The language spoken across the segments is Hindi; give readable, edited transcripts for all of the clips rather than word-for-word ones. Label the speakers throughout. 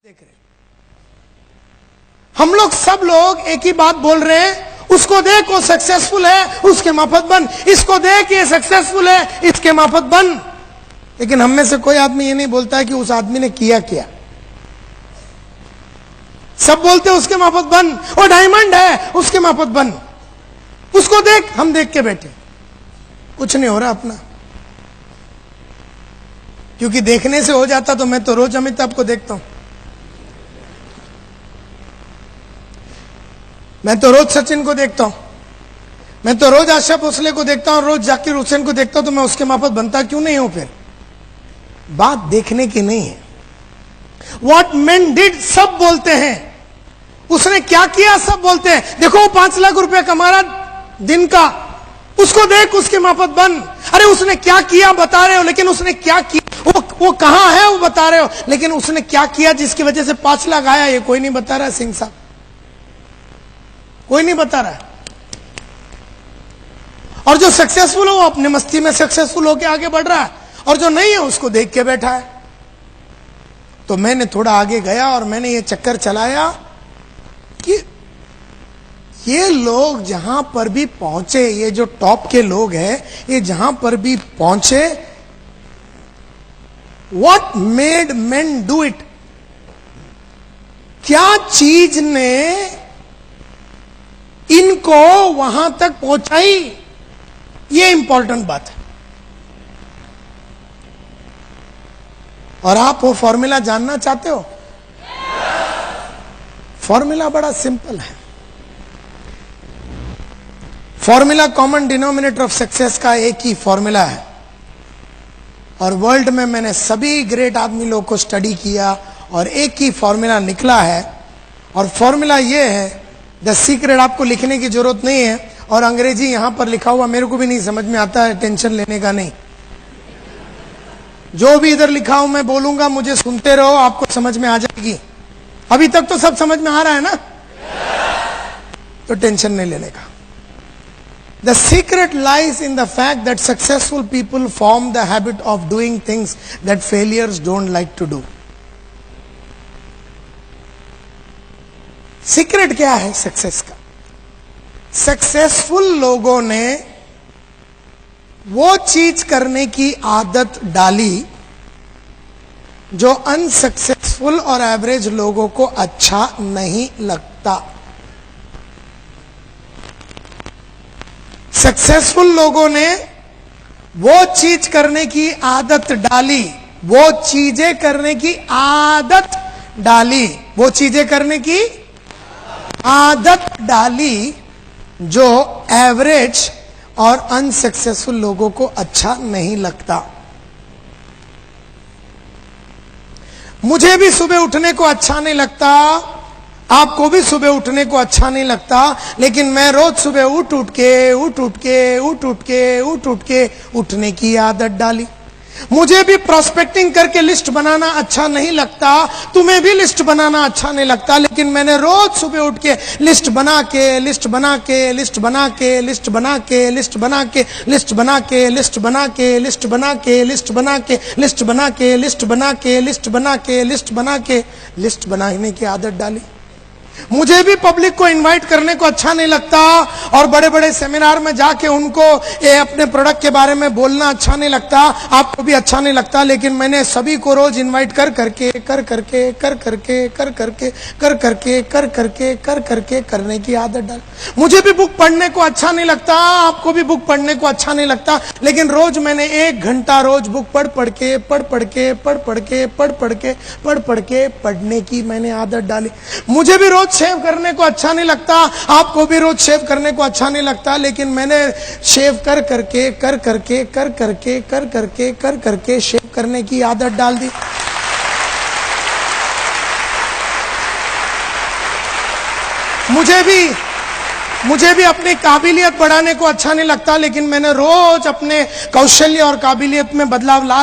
Speaker 1: देख रहे हम लोग सब लोग एक ही बात बोल रहे हैं, उसको देख वो सक्सेसफुल है उसके माफत बन, इसको देख ये सक्सेसफुल है इसके माफत बन। लेकिन हम में से कोई आदमी ये नहीं बोलता है कि उस आदमी ने किया क्या। सब बोलते हैं उसके माफत बन, वो डायमंड है उसके माफत बन, उसको देख। हम देख के बैठे, कुछ नहीं हो रहा अपना। क्योंकि देखने से हो जाता तो मैं तो रोज अमिताभ को देखता हूं, मैं तो रोज सचिन को देखता हूं, मैं तो रोज आशा भोसले को देखता हूं, रोज जाकिर हुसैन को देखता हूं, तो मैं उसके माफत बनता क्यों नहीं हूं। फिर बात देखने की नहीं है। व्हाट मैन डिड सब बोलते हैं, उसने क्या किया सब बोलते हैं। देखो वो 5 लाख रुपया कमा रहा दिन का, उसको देख उसके माफत बन। अरे उसने क्या किया बता रहे हो, लेकिन उसने क्या किया, वो कहां है वो बता रहे हो, लेकिन उसने क्या किया जिसकी वजह से 5 लाख आया, ये कोई नहीं बता रहा है। सिंह साहब कोई नहीं बता रहा है। और जो सक्सेसफुल है वो अपने मस्ती में सक्सेसफुल होकर आगे बढ़ रहा है, और जो नहीं है उसको देख के बैठा है। तो मैंने थोड़ा आगे गया और मैंने ये चक्कर चलाया कि ये लोग जहां पर भी पहुंचे, ये जो टॉप के लोग हैं, ये जहां पर भी पहुंचे, what made main do it, क्या चीज ने इनको वहां तक पहुंचाई, ये इंपॉर्टेंट बात है। और आप वो फॉर्मूला जानना चाहते हो? फॉर्मूला बड़ा सिंपल है। Formula common denominator of success का एक ही फॉर्मूला है, और वर्ल्ड में मैंने सभी ग्रेट आदमी लोगों को स्टडी किया और एक ही फॉर्मूला निकला है। और फॉर्मूला ये है, द सीक्रेट। आपको लिखने की जरूरत नहीं है, और अंग्रेजी यहां पर लिखा हुआ मेरे को भी नहीं समझ में आता है, टेंशन लेने का नहीं। जो भी इधर लिखा हूं मैं बोलूंगा, मुझे सुनते रहो, आपको समझ में आ जाएगी। अभी तक तो सब समझ में आ रहा है ना, तो टेंशन नहीं लेने का। The secret lies in the fact that successful people form the habit of doing things that failures don't like to do. Secret क्या है सक्सेस का? सक्सेसफुल लोगों ने वो चीज करने की आदत डाली जो अनसक्सेसफुल और एवरेज लोगों को अच्छा नहीं लगता। सक्सेसफुल लोगों ने वो चीज करने की आदत डाली, वो चीजें करने की आदत डाली, वो चीजें करने की आदत डाली जो एवरेज और अनसक्सेसफुल लोगों को अच्छा नहीं लगता। मुझे भी सुबह उठने को अच्छा नहीं लगता, आपको भी सुबह उठने को अच्छा नहीं लगता, लेकिन मैं रोज सुबह उठ के उठने की आदत डाली। मुझे भी प्रोस्पेक्टिंग करके लिस्ट बनाना अच्छा नहीं लगता, तुम्हें भी लिस्ट बनाना अच्छा नहीं लगता, लेकिन मैंने रोज सुबह उठ के लिस्ट बना के लिस्ट बना के लिस्ट बना के लिस्ट बना के लिस्ट बना के लिस्ट बना के लिस्ट बना के लिस्ट बना के लिस्ट बना के लिस्ट बना के लिस्ट बना के लिस्ट बना के लिस्ट बना के लिस्ट बनाने की आदत डाली। मुझे भी पब्लिक को इनवाइट करने को अच्छा नहीं लगता, और बड़े बड़े सेमिनार में जाके उनको ये अपने प्रोडक्ट के बारे में बोलना अच्छा नहीं लगता, आपको भी अच्छा नहीं लगता, लेकिन मैंने सभी को रोज इनवाइट कर करके करने की आदत डाल। मुझे भी बुक पढ़ने को अच्छा नहीं लगता, आपको भी बुक पढ़ने को अच्छा नहीं लगता, लेकिन रोज मैंने 1 घंटा रोज बुक पढ़ पढ़ के पढ़ने की मैंने आदत डाली। मुझे भी रोज शेव करने को अच्छा नहीं लगता, आपको भी रोज शेव करने को अच्छा नहीं लगता, लेकिन मैंने शेव कर करके शेव करने की आदत डाल दी। मुझे भी अपनी काबिलियत बढ़ाने को अच्छा नहीं लगता, लेकिन मैंने रोज अपने कौशल्य और काबिलियत में बदलाव ला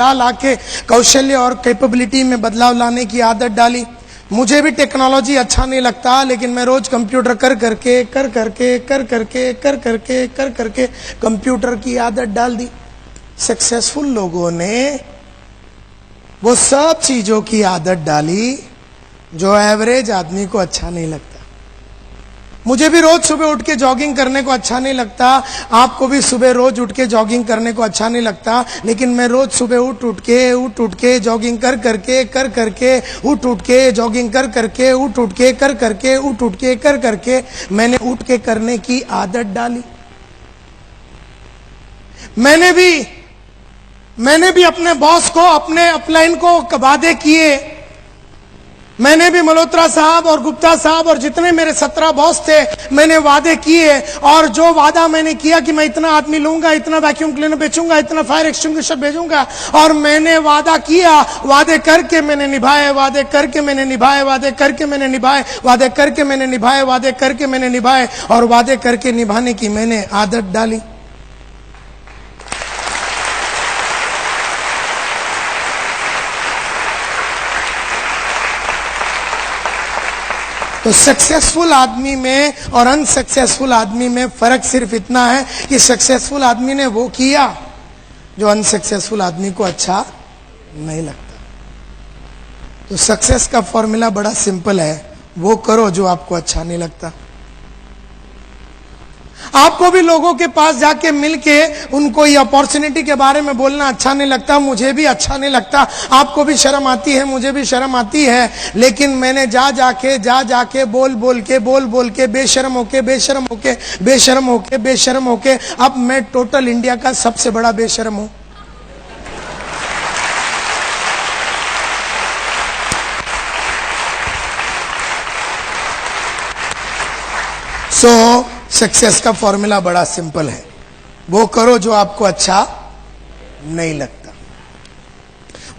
Speaker 1: लाके कौशल्य और कैपेबिलिटी में बदलाव लाने की आदत डाली। मुझे भी टेक्नोलॉजी अच्छा नहीं लगता, लेकिन मैं रोज कंप्यूटर कर करके कंप्यूटर की आदत डाल दी। सक्सेसफुल लोगों ने वो सब चीजों की आदत डाली जो एवरेज आदमी को अच्छा नहीं लगता। मुझे भी रोज सुबह उठ के जॉगिंग करने को अच्छा नहीं लगता, आपको भी सुबह रोज उठ के जॉगिंग करने को अच्छा नहीं लगता, लेकिन मैं रोज सुबह उठ के जॉगिंग कर करके उठ के जॉगिंग कर करके उठ के मैंने उठ के करने की आदत डाली। मैंने भी अपने बॉस को, अपने अपलाइन को वादे किए। मैंने भी मल्होत्रा साहब और गुप्ता साहब और जितने मेरे 17 बॉस थे, मैंने वादे किए। और जो वादा मैंने किया कि मैं इतना आदमी लूंगा, इतना वैक्यूम क्लीनर बेचूंगा, इतना फायर एक्सटिंग्विशर भेजूंगा, और मैंने वादा किया, वादे करके मैंने निभाए, वादे करके मैंने निभाए, वादे करके मैंने निभाए, वादे करके मैंने निभाए, वादे करके मैंने निभाए, और वादे करके निभाने की मैंने आदत डाली। तो सक्सेसफुल आदमी में और अनसक्सेसफुल आदमी में फर्क सिर्फ इतना है कि सक्सेसफुल आदमी ने वो किया जो अनसक्सेसफुल आदमी को अच्छा नहीं लगता। तो सक्सेस का फॉर्मूला बड़ा सिंपल है, वो करो जो आपको अच्छा नहीं लगता। आपको भी लोगों के पास जाके मिलके उनको ये अपॉर्चुनिटी के बारे में बोलना अच्छा नहीं लगता, मुझे भी अच्छा नहीं लगता, आपको भी शर्म आती है, मुझे भी शर्म आती है, लेकिन मैंने जाके बोल के बेशर्म होके अब मैं टोटल इंडिया का सबसे बड़ा बेशर्म हूं। सक्सेस का फॉर्मूला बड़ा सिंपल है, वो करो जो आपको अच्छा नहीं लगता,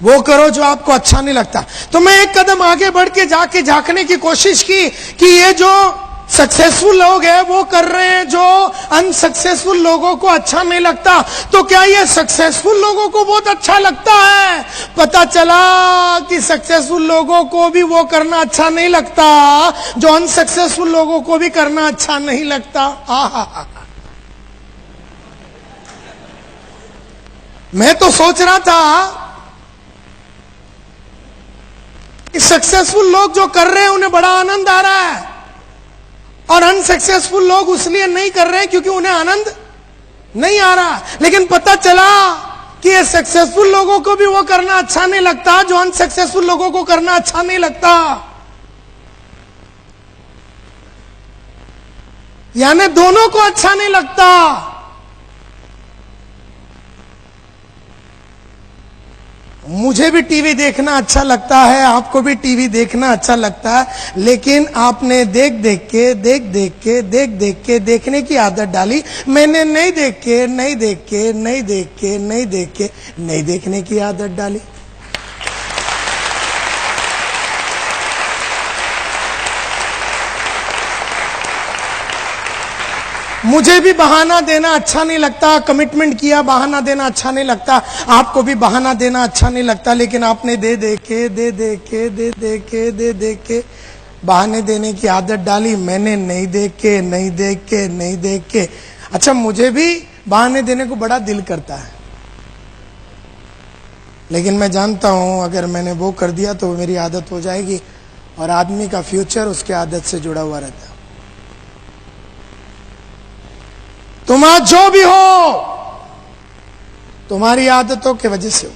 Speaker 1: वो करो जो आपको अच्छा नहीं लगता। तो मैं एक कदम आगे बढ़ के जाके झांकने की कोशिश की कि ये जो सक्सेसफुल लोग हैं वो कर रहे हैं जो अनसक्सेसफुल लोगों को अच्छा नहीं लगता, तो क्या ये सक्सेसफुल लोगों को बहुत अच्छा लगता है? पता चला कि सक्सेसफुल लोगों को भी वो करना अच्छा नहीं लगता जो अनसक्सेसफुल लोगों को भी करना अच्छा नहीं लगता। मैं तो सोच रहा था कि सक्सेसफुल लोग जो कर रहे हैं उन्हें बड़ा आनंद आ रहा है, और अनसक्सेसफुल लोग उसलिए नहीं कर रहे हैं क्योंकि उन्हें आनंद नहीं आ रहा। लेकिन पता चला कि ये सक्सेसफुल लोगों को भी वो करना अच्छा नहीं लगता जो अनसक्सेसफुल लोगों को करना अच्छा नहीं लगता। यानी दोनों को अच्छा नहीं लगता। मुझे भी टीवी देखना अच्छा लगता है, आपको भी टीवी देखना अच्छा लगता है, लेकिन आपने देख के देखने की आदत डाली। मैंने नहीं देखने की आदत डाली। मुझे भी बहाना देना अच्छा नहीं लगता, कमिटमेंट किया बहाना देना अच्छा नहीं लगता, आपको भी बहाना देना अच्छा नहीं लगता, लेकिन आपने दे के बहाने देने की आदत डाली। मैंने नहीं देख के। अच्छा, मुझे भी बहाने देने को बड़ा दिल करता है, लेकिन मैं जानता हूं अगर मैंने वो कर दिया तो मेरी आदत हो जाएगी, और आदमी का फ्यूचर उसके आदत से जुड़ा हुआ रहता है। तुम आज जो भी हो तुम्हारी आदतों की वजह से हो।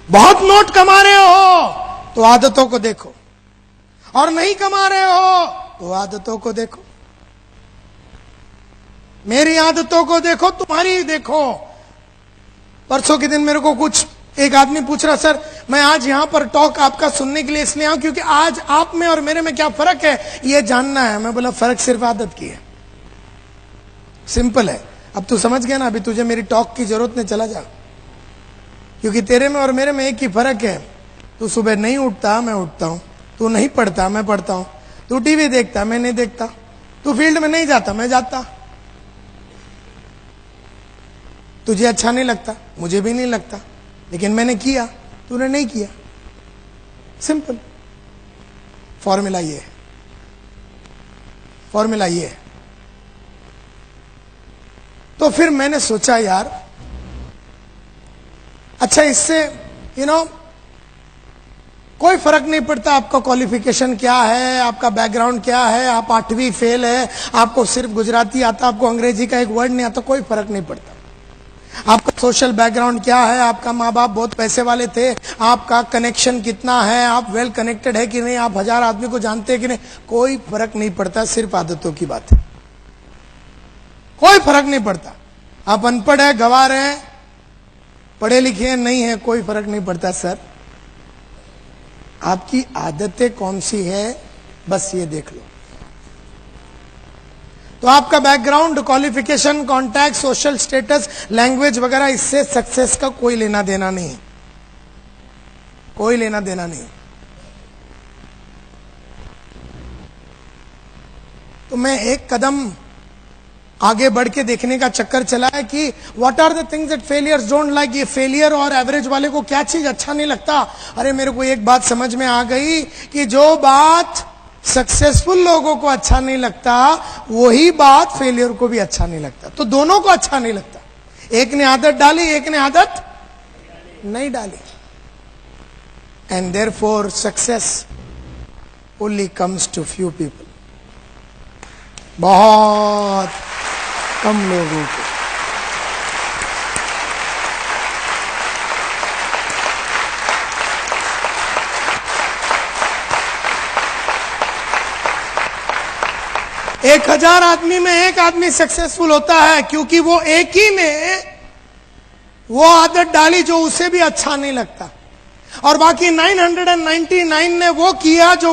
Speaker 1: बहुत नोट कमा रहे हो तो आदतों को देखो, और नहीं कमा रहे हो तो आदतों को देखो। मेरी आदतों को देखो, तुम्हारी देखो। परसों के दिन मेरे को एक आदमी पूछ रहा, सर मैं आज यहां पर टॉक आपका सुनने के लिए इसलिए आऊं क्योंकि आज आप में और मेरे में क्या फर्क है ये जानना है। मैं बोला फर्क सिर्फ आदत की है, सिंपल है। अब तू समझ गया ना, अभी तुझे मेरी टॉक की जरूरत नहीं, चला जा। क्योंकि तेरे में और मेरे में एक ही फर्क है, तू सुबह नहीं उठता, मैं उठता हूं। तू नहीं पढ़ता, मैं पढ़ता हूं। तू टीवी देखता, मैं नहीं देखता। तू फील्ड में नहीं जाता, मैं जाता। तुझे अच्छा नहीं लगता, मुझे भी नहीं लगता, लेकिन मैंने किया, तूने नहीं किया। सिंपल फॉर्मूला ये है, फॉर्मूला ये है। तो फिर मैंने सोचा यार, अच्छा इससे यू नो, कोई फर्क नहीं पड़ता आपका क्वालिफिकेशन क्या है, आपका बैकग्राउंड क्या है, आप 8वीं फेल है, आपको सिर्फ गुजराती आता, आपको अंग्रेजी का एक वर्ड नहीं आता, कोई फर्क नहीं पड़ता। आपका सोशल बैकग्राउंड क्या है, आपका माँ बाप बहुत पैसे वाले थे, आपका कनेक्शन कितना है, आप वेल कनेक्टेड है कि नहीं, आप 1000 आदमी को जानते हैं कि नहीं, कोई फर्क नहीं पड़ता, सिर्फ आदतों की बात है। कोई फर्क नहीं पड़ता। आप अनपढ़ है, गंवार हैं, पढ़े लिखे नहीं है, कोई फर्क नहीं पड़ता सर। आपकी आदतें कौन सी है, बस ये देख लो। तो आपका background, qualification, contact, social status, language वगैरह, इससे सक्सेस का कोई लेना देना नहीं, कोई लेना देना नहीं। तो मैं एक कदम आगे बढ़ के देखने का चक्कर चला है कि what are the things that failures don't like. ये फेलियर और एवरेज वाले को क्या चीज अच्छा नहीं लगता। अरे मेरे को एक बात समझ में आ गई कि जो बात सक्सेसफुल लोगों को अच्छा नहीं लगता, वही बात फेलियर को भी अच्छा नहीं लगता। तो दोनों को अच्छा नहीं लगता। एक ने आदत डाली, एक ने आदत नहीं डाली। And therefore success only comes to few people, बहुत कम लोगों को। एक 1000 आदमी में एक आदमी सक्सेसफुल होता है, क्योंकि वो एक ही ने वो आदत डाली जो उसे भी अच्छा नहीं लगता, और बाकी 999 ने वो किया जो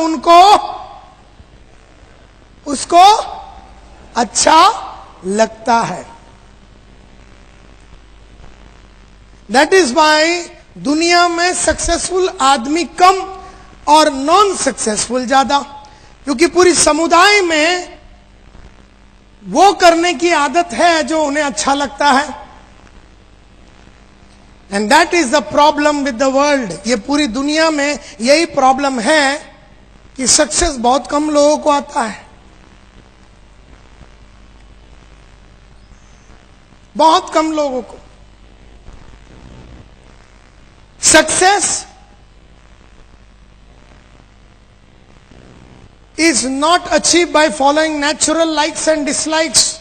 Speaker 1: उसको अच्छा लगता है। दैट इज वाई दुनिया में सक्सेसफुल आदमी कम और नॉन सक्सेसफुल ज्यादा, क्योंकि पूरी समुदाय में वो करने की आदत है जो उन्हें अच्छा लगता है। And that is the problem with the world. ये पूरी दुनिया में यही प्रॉब्लम है कि सक्सेस बहुत कम लोगों को आता है, बहुत कम लोगों को। Success is not achieve by following natural likes and dislikes.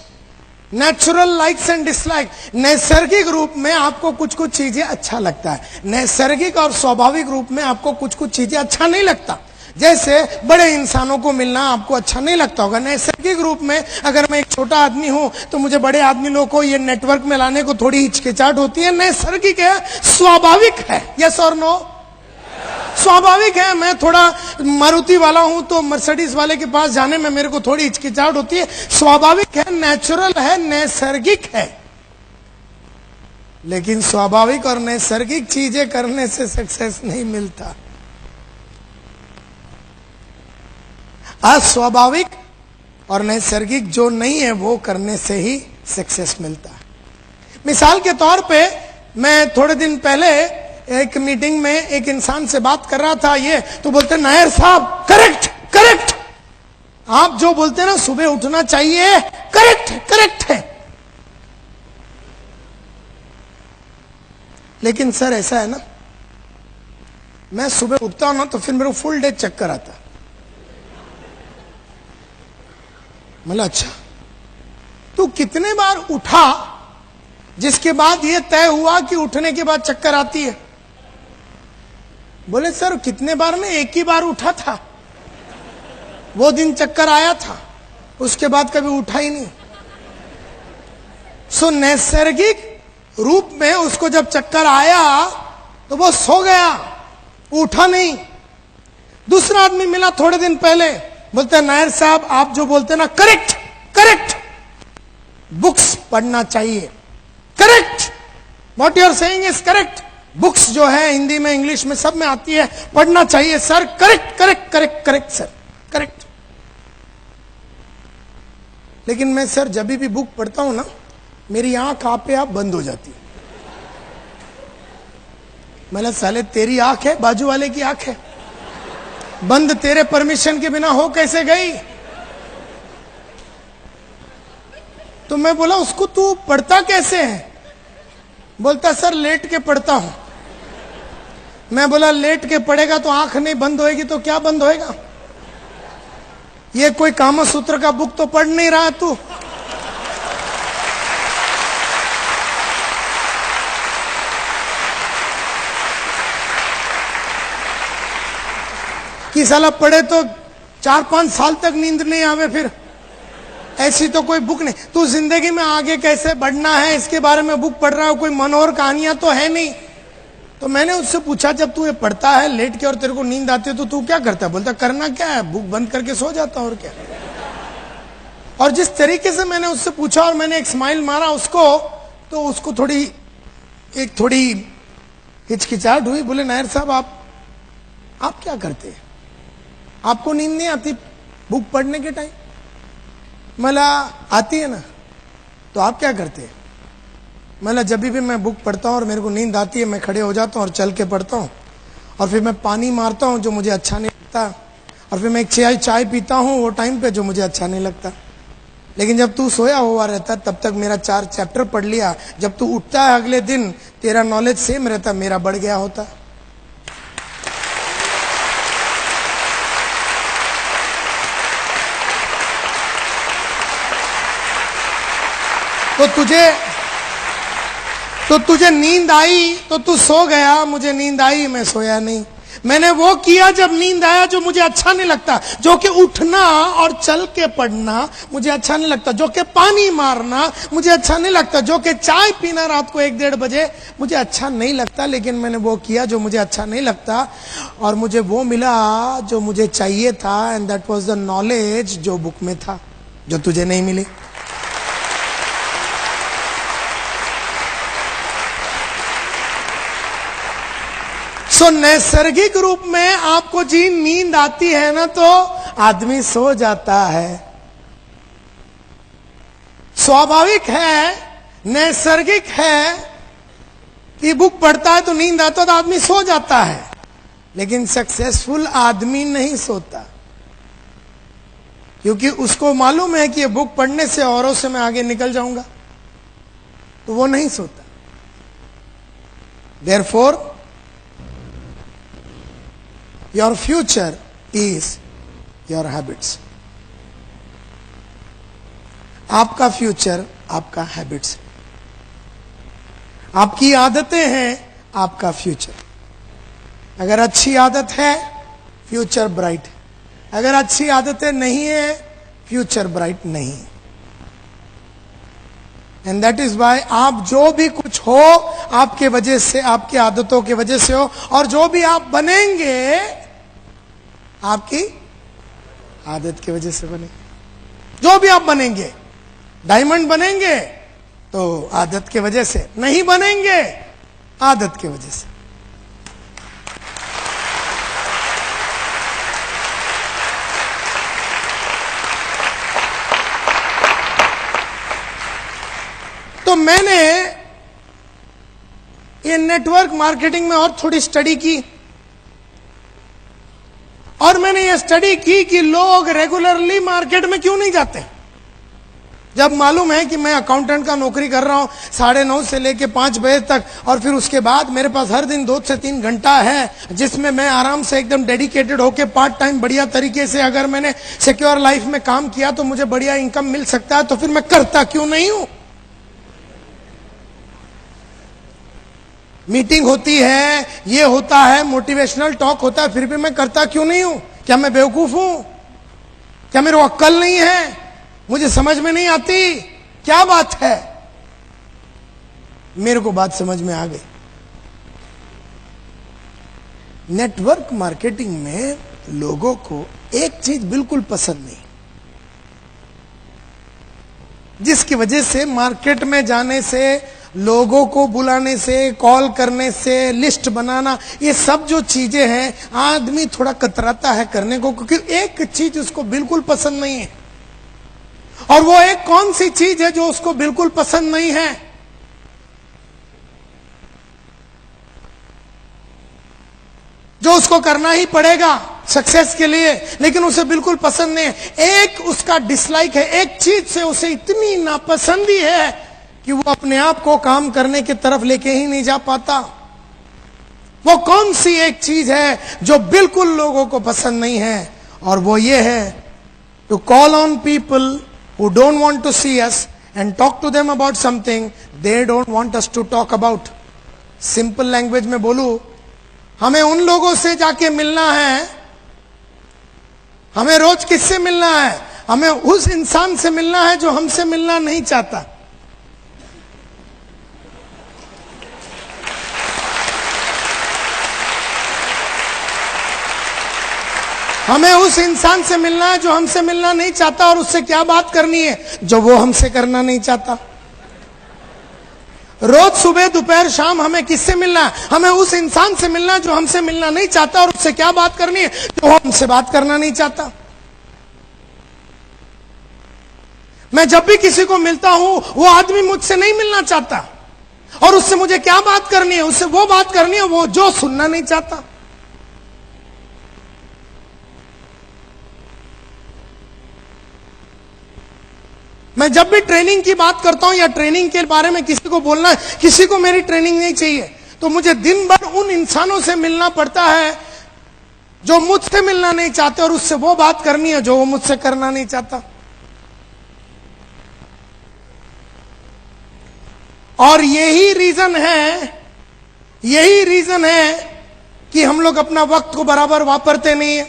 Speaker 1: Natural likes and dislike, नैसर्गिक रूप में आपको कुछ कुछ चीजें अच्छा लगता है, नैसर्गिक और स्वाभाविक रूप में आपको कुछ कुछ चीजें अच्छा नहीं लगता। जैसे बड़े इंसानों को मिलना आपको अच्छा नहीं लगता होगा। नैसर्गिक रूप में अगर मैं एक छोटा आदमी हूं तो मुझे बड़े आदमी लोगों को ये नेटवर्क में लाने को थोड़ी हिचकिचाहट होती है। नैसर्गिक है, स्वाभाविक है। यस और नो? स्वाभाविक है। मैं थोड़ा मारुति वाला हूं तो मर्सिडीज वाले के पास जाने में मेरे को थोड़ी हिचकिचाहट होती है। स्वाभाविक है, नेचुरल है, नैसर्गिक है। लेकिन स्वाभाविक और नैसर्गिक चीजें करने से सक्सेस नहीं मिलता। अस्वाभाविक और नैसर्गिक जो नहीं है वो करने से ही सक्सेस मिलता है। मिसाल के तौर पे मैं थोड़े दिन पहले एक मीटिंग में एक इंसान से बात कर रहा था, ये तो बोलते नायर साहब करेक्ट करेक्ट, आप जो बोलते हैं ना सुबह उठना चाहिए, करेक्ट करेक्ट है। लेकिन सर ऐसा है ना, मैं सुबह उठता हूं ना तो फिर मेरे को फुल डे चक्कर आता। मतलब अच्छा, तू कितने बार उठा जिसके बाद ये तय हुआ कि उठने के बाद चक्कर आती है? बोले सर कितने बार ने, एक ही बार उठा था, वो दिन चक्कर आया था, उसके बाद कभी उठा ही नहीं। सो नैसर्गिक रूप में उसको जब चक्कर आया तो वो सो गया, उठा नहीं। दूसरा आदमी मिला थोड़े दिन पहले, बोलते हैं नायर साहब आप जो बोलते हैं ना करेक्ट करेक्ट, बुक्स पढ़ना चाहिए, correct, what you are saying is correct. Books जो है हिंदी में इंग्लिश में सब में आती है, पढ़ना चाहिए sir, correct correct correct correct sir correct. लेकिन मैं सर जब भी बुक पढ़ता हूं ना मेरी आंख आपे आप बंद हो जाती है। मतलब साले तेरी आंख है, बाजू वाले की आंख है, बंद तेरे परमिशन के बिना हो कैसे गई? तो मैं बोला उसको तू पढ़ता कैसे है? बोलता सर लेट के पढ़ता हूं। मैं बोला लेट के पढ़ेगा तो आंख नहीं बंद होएगी तो क्या बंद होएगा? ये कोई कामा सूत्र का बुक तो पढ़ नहीं रहा तू। कि साला पढ़े तो 4-5 साल तक नींद नहीं आवे, फिर ऐसी तो कोई बुक नहीं। तू जिंदगी में आगे कैसे बढ़ना है इसके बारे में बुक पढ़ रहा हो, कोई मनोहर कहानियां तो है नहीं। तो मैंने उससे पूछा, जब तू ये पढ़ता है लेट के और तेरे को नींद आती है तो तू क्या करता है? बोलता करना क्या है, बुक बंद करके सो जाता और क्या। और जिस तरीके से मैंने उससे पूछा और मैंने एक स्माइल मारा उसको, तो उसको थोड़ी हिचकिचाहट हुई। बोले नायर साहब आप क्या करते हैं, आपको नींद नहीं आती बुक पढ़ने के टाइम? मला आती है ना, तो आप क्या करते हैं? मला जब भी मैं बुक पढ़ता हूं और मेरे को नींद आती है मैं खड़े हो जाता हूं और चल के पढ़ता हूं, और फिर मैं पानी मारता हूं जो मुझे अच्छा नहीं लगता, और फिर मैं एक चाय पीता हूं वो टाइम पे जो मुझे अच्छा नहीं लगता। लेकिन जब तू सोया हुआ रहता तब तक मेरा 4 चैप्टर पढ़ लिया, जब तू उठता है अगले दिन तेरा नॉलेज सेम रहता, मेरा बढ़ गया होता। तो तुझे नींद आई तो तू सो गया, मुझे नींद आई मैं सोया नहीं। मैंने वो किया जब नींद आया जो मुझे अच्छा नहीं लगता, जो कि उठना और चल के पढ़ना मुझे अच्छा नहीं लगता, जो कि पानी मारना मुझे अच्छा नहीं लगता, जो कि चाय पीना रात को 1-1:30 बजे मुझे अच्छा नहीं लगता। लेकिन मैंने वो किया जो मुझे अच्छा नहीं लगता और मुझे वो मिला जो मुझे चाहिए था, and that was the knowledge जो बुक में था, जो तुझे नहीं मिली। सो नैसर्गिक रूप में आपको जी नींद आती है ना तो आदमी सो जाता है। स्वाभाविक है, नैसर्गिक है कि बुक पढ़ता है तो नींद आता है तो आदमी सो जाता है। लेकिन सक्सेसफुल आदमी नहीं सोता, क्योंकि उसको मालूम है कि ये बुक पढ़ने से औरों से मैं आगे निकल जाऊंगा, तो वो नहीं सोता। Therefore your future is your habits. आपका फ्यूचर आपका हैबिट्स, आपकी आदतें हैं आपका फ्यूचर। अगर अच्छी आदत है फ्यूचर ब्राइट है, अगर अच्छी आदतें नहीं है फ्यूचर ब्राइट नहीं है। एंड दैट इज वाई आप जो भी कुछ हो आपके वजह से, आपकी आदतों की वजह से हो, और जो भी आप बनेंगे आपकी आदत की वजह से बनेंगे। जो भी आप बनेंगे, डायमंड बनेंगे तो आदत की वजह से, नहीं बनेंगे आदत की वजह से। तो मैंने ये नेटवर्क मार्केटिंग में और थोड़ी स्टडी की, और मैंने ये स्टडी की कि लोग रेगुलरली मार्केट में क्यों नहीं जाते। जब मालूम है कि मैं अकाउंटेंट का नौकरी कर रहा हूं 9:30 से लेके 5 बजे तक, और फिर उसके बाद मेरे पास हर दिन 2 से 3 घंटा है जिसमें मैं आराम से एकदम डेडिकेटेड होके पार्ट टाइम बढ़िया तरीके से, अगर मैंने सिक्योर लाइफ में काम किया तो मुझे बढ़िया इनकम मिल सकता है, तो फिर मैं करता क्यों नहीं हूं। मीटिंग होती है, ये होता है, मोटिवेशनल टॉक होता है, फिर भी मैं करता क्यों नहीं हूं। क्या मैं बेवकूफ हूं? क्या मेरे को अक्ल नहीं है? मुझे समझ में नहीं आती? क्या बात है? मेरे को बात समझ में आ गई। नेटवर्क मार्केटिंग में लोगों को एक चीज बिल्कुल पसंद नहीं, जिसकी वजह से मार्केट में जाने से, लोगों को बुलाने से, कॉल करने से, लिस्ट बनाना, ये सब जो चीजें हैं आदमी थोड़ा कतराता है करने को, क्योंकि एक चीज उसको बिल्कुल पसंद नहीं है। और वो एक कौन सी चीज है जो उसको बिल्कुल पसंद नहीं है? जो उसको करना ही पड़ेगा सक्सेस के लिए, लेकिन उसे बिल्कुल पसंद नहीं है। एक उसका डिसलाइक है, एक चीज से उसे इतनी नापसंदी है कि वो अपने आप को काम करने की तरफ लेके ही नहीं जा पाता। वो कौन सी एक चीज है जो बिल्कुल लोगों को पसंद नहीं है, और वो ये है to call on people who don't want to see us and talk to them about something they don't want us to talk about. Simple language में बोलूं, हमें उन लोगों से जाके मिलना है। हमें रोज किससे मिलना है? हमें उस इंसान से मिलना है जो हमसे मिलना नहीं चाहता। हमें उस इंसान से मिलना है जो हमसे मिलना नहीं चाहता, और उससे क्या बात करनी है जो वो हमसे करना नहीं चाहता। रोज सुबह दोपहर शाम हमें किससे मिलना है? हमें उस इंसान से मिलना है जो हमसे मिलना नहीं चाहता, और उससे क्या बात करनी है जो वो हमसे बात करना नहीं चाहता। मैं जब भी किसी को मिलता हूं, वो आदमी मुझसे नहीं मिलना चाहता, और उससे मुझे क्या बात करनी है? उससे वो बात करनी है वो जो सुनना नहीं चाहता। मैं जब भी ट्रेनिंग की बात करता हूं या ट्रेनिंग के बारे में किसी को बोलना है, किसी को मेरी ट्रेनिंग नहीं चाहिए, तो मुझे दिन भर उन इंसानों से मिलना पड़ता है जो मुझसे मिलना नहीं चाहते, और उससे वो बात करनी है जो वो मुझसे करना नहीं चाहता। और यही रीजन है कि हम लोग अपना वक्त को बराबर वापरते नहीं है।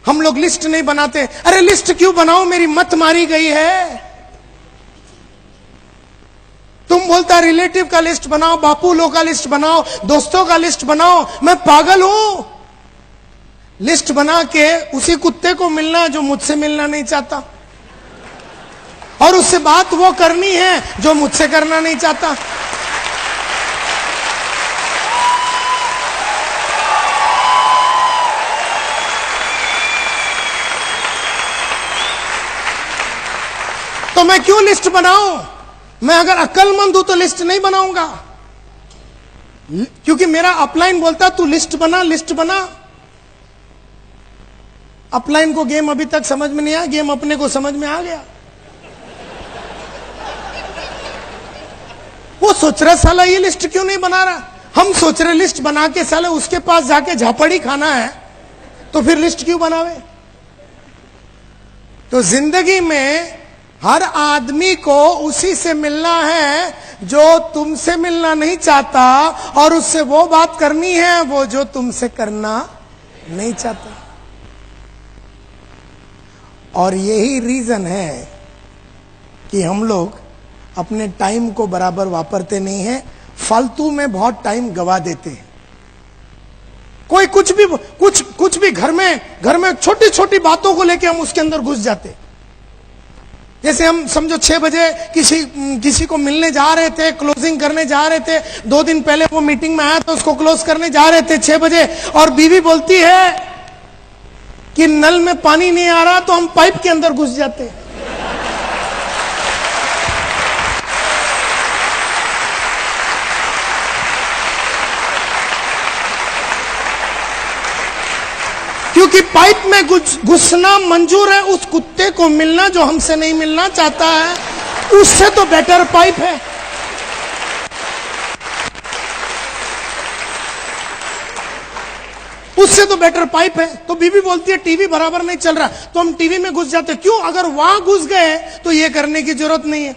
Speaker 1: हम लोग लिस्ट नहीं बनाते। अरे लिस्ट क्यों बनाओ, मेरी मत मारी गई है। तुम बोलता रिलेटिव का लिस्ट बनाओ, बापू लोग का लिस्ट बनाओ, दोस्तों का लिस्ट बनाओ। मैं पागल हूं? लिस्ट बना के उसी कुत्ते को मिलना जो मुझसे मिलना नहीं चाहता, और उससे बात वो करनी है जो मुझसे करना नहीं चाहता। तो मैं क्यों लिस्ट बनाऊं? मैं अगर अक्लमंद हूं तो लिस्ट नहीं बनाऊंगा, क्योंकि मेरा अपलाइन बोलता तू लिस्ट बना, लिस्ट बना। अपलाइन को गेम अभी तक समझ में नहीं आया, गेम अपने को समझ में आ गया। वो सोच रहा साला ये लिस्ट क्यों नहीं बना रहा। हम सोच रहे लिस्ट बना के साले उसके पास जाके झापड़ी खाना है, तो फिर लिस्ट क्यों बनावे। तो जिंदगी में हर आदमी को उसी से मिलना है जो तुमसे मिलना नहीं चाहता, और उससे वो बात करनी है वो जो तुमसे करना नहीं चाहता। और यही रीजन है कि हम लोग अपने टाइम को बराबर वापरते नहीं हैं, फालतू में बहुत टाइम गवा देते हैं। कोई कुछ भी घर में छोटी छोटी बातों को लेके हम उसके अंदर घुस जाते। जैसे हम समझो 6 बजे किसी को मिलने जा रहे थे, क्लोजिंग करने जा रहे थे, 2 दिन पहले वो मीटिंग में आया तो उसको क्लोज करने जा रहे थे 6 बजे, और बीवी बोलती है कि नल में पानी नहीं आ रहा, तो हम पाइप के अंदर घुस जाते। क्योंकि पाइप में घुसना मंजूर है, उस कुत्ते को मिलना जो हमसे नहीं मिलना चाहता है, उससे तो बेटर पाइप है। उससे तो बेटर पाइप है। तो बीवी बोलती है टीवी बराबर नहीं चल रहा, तो हम टीवी में घुस जाते। क्यों? अगर वहां घुस गए तो ये करने की जरूरत नहीं है,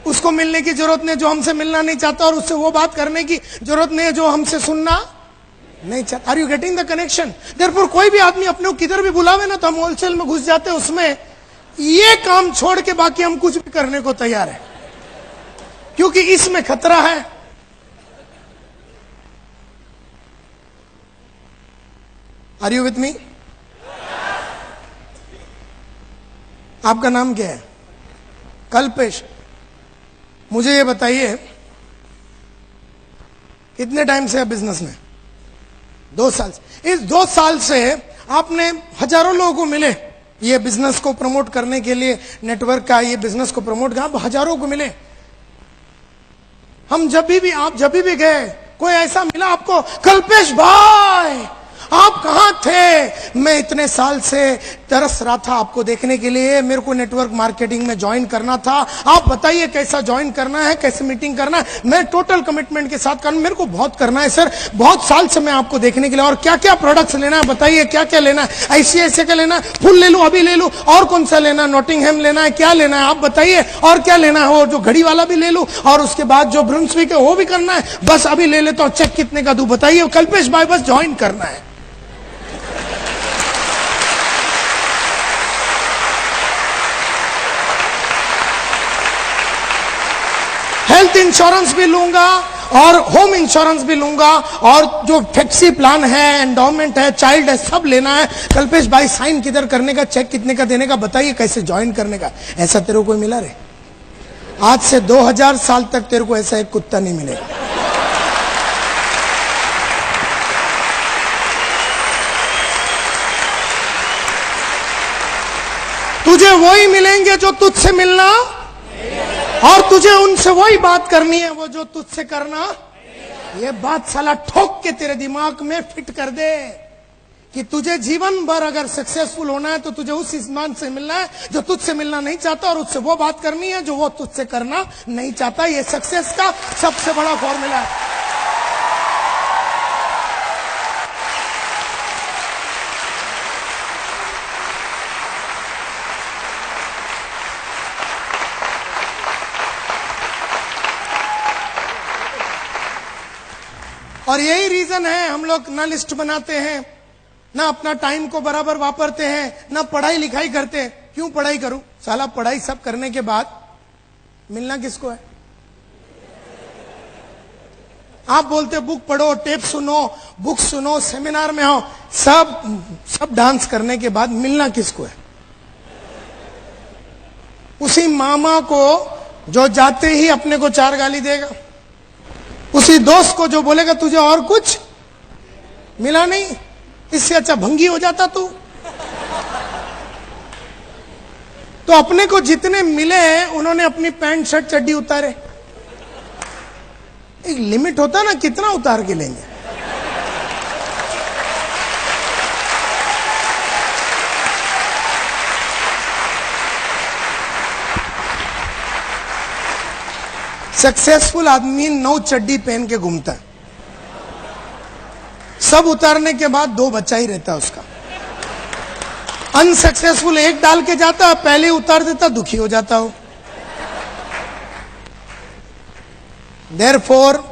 Speaker 1: उसको मिलने की जरूरत नहीं जो हमसे मिलना नहीं चाहता, और उससे वो बात करने की जरूरत नहीं है जो हमसे सुनना नहीं चाहता। Are you getting the connection? Therefore कोई भी आदमी अपने को किधर भी बुलावे ना, तो हम होलसेल में घुस जाते उसमें। ये काम छोड़ के बाकी हम कुछ भी करने को तैयार है, क्योंकि इसमें खतरा है। Are you with me? आपका नाम क्या है? कल्पेश। मुझे ये बताइए, कितने टाइम से है बिजनेस में? 2 साल से। इस 2 साल से आपने हजारों लोगों को मिले ये बिजनेस को प्रमोट करने के लिए, नेटवर्क का ये बिजनेस को प्रमोट करना, आप हजारों को मिले। आप जब भी गए, कोई ऐसा मिला आपको, कल्पेश भाई आप कहां थे? मैं इतने साल से तरस रहा था आपको देखने के लिए, मेरे को नेटवर्क मार्केटिंग में ज्वाइन करना था। आप बताइए कैसा ज्वाइन करना है, कैसे मीटिंग करना है। मैं टोटल कमिटमेंट के साथ करना, मेरे को बहुत करना है सर, बहुत साल से मैं आपको देखने के लिए। और क्या क्या प्रोडक्ट्स लेना है बताइए, क्या क्या लेना है, ICICI का लेना है, फुल ले लूं, अभी ले लूं, और कौन सा लेना है, नॉटिंघम लेना है, क्या लेना है आप बताइए, और क्या लेना है, और जो घड़ी वाला भी ले लूं, और उसके बाद जो ब्रुंसविक है वो भी करना है, बस अभी ले लेता हूं, चेक कितने का दूं बताइए, कल्पेश भाई बस ज्वाइन करना है। हेल्थ इंश्योरेंस भी लूंगा और होम इंश्योरेंस भी लूंगा, और जो फ्लेक्सी प्लान है, एंडोमेंट है, चाइल्ड है, सब लेना है। कल्पेश भाई साइन किधर करने का, चेक कितने का देने का बताइए, कैसे ज्वाइन करने का। ऐसा तेरे को कोई मिला रे? आज से 2000 साल तक तेरे को ऐसा एक कुत्ता नहीं मिलेगा। तुझे वही मिलेंगे जो तुझसे मिलना, और तुझे उनसे वही बात करनी है वो जो तुझसे करना। ये बात साला ठोक के तेरे दिमाग में फिट कर दे कि तुझे जीवन भर अगर सक्सेसफुल होना है तो तुझे उस इंसान से मिलना है जो तुझसे मिलना नहीं चाहता, और उससे वो बात करनी है जो वो तुझसे करना नहीं चाहता। ये सक्सेस का सबसे बड़ा फॉर्मूला है। और यही रीजन है हम लोग ना लिस्ट बनाते हैं, ना अपना टाइम को बराबर वापरते हैं, ना पढ़ाई लिखाई करते हैं। क्यों पढ़ाई करूं साला? पढ़ाई सब करने के बाद मिलना किसको है? आप बोलते बुक पढ़ो, टेप सुनो, बुक सुनो, सेमिनार में हो, सब डांस करने के बाद मिलना किसको है? उसी मामा को जो जाते ही अपने को 4 गाली देगा, उसी दोस्त को जो बोलेगा तुझे और कुछ मिला नहीं, इससे अच्छा भंगी हो जाता तू। तो अपने को जितने मिले उन्होंने अपनी पैंट शर्ट चड्डी उतारे। एक लिमिट होता ना, कितना उतार के लेंगे। सक्सेसफुल आदमी 9 चड्डी पहन के घूमता है, सब उतारने के बाद 2 बच्चा ही रहता है उसका। अनसक्सेसफुल 1 डाल के जाता, पहले उतार देता, दुखी हो जाता हो। देयरफॉर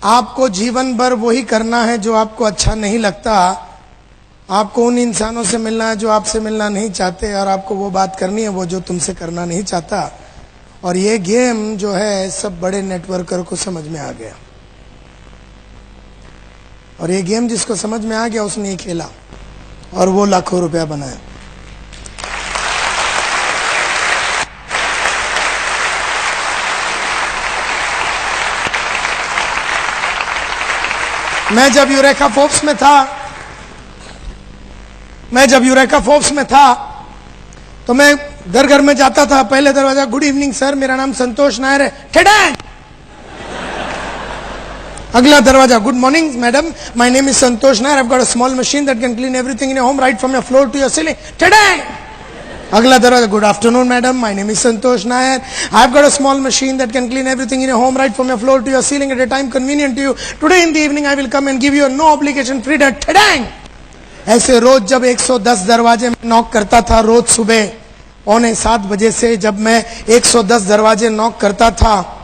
Speaker 1: आपको जीवन भर वही करना है जो आपको अच्छा नहीं लगता। आपको उन इंसानों से मिलना है जो आपसे मिलना नहीं चाहते, और आपको वो बात करनी है वो जो तुमसे करना नहीं चाहता। और ये गेम जो है सब बड़े नेटवर्कर को समझ में आ गया, और ये गेम जिसको समझ में आ गया उसने ये खेला और वो लाखों रुपया बनाया। मैं जब यूरेका फोर्ब्स में था तो मैं घर में जाता था, पहले दरवाजा गुड इवनिंग सर, मेरा नाम संतोष नायर है, ठेडैंग। अगला दरवाजा good morning madam, my name is Santosh Nair, I have got a small machine that can clean everything in your home right from your floor to your ceiling, ठेडैंग। अगला दरवाजा good afternoon madam, my name is Santosh Nair, I have got a small machine that can clean everything in your home right from your floor to your ceiling at a time convenient to you, today in the evening I will come and give you no obligation free date, ठेडैंग। ऐसे रोज जब 110 दरवाजे में नॉक करता था, रोज सुबह 6:45 बजे से जब मैं 110 दरवाजे नॉक करता था,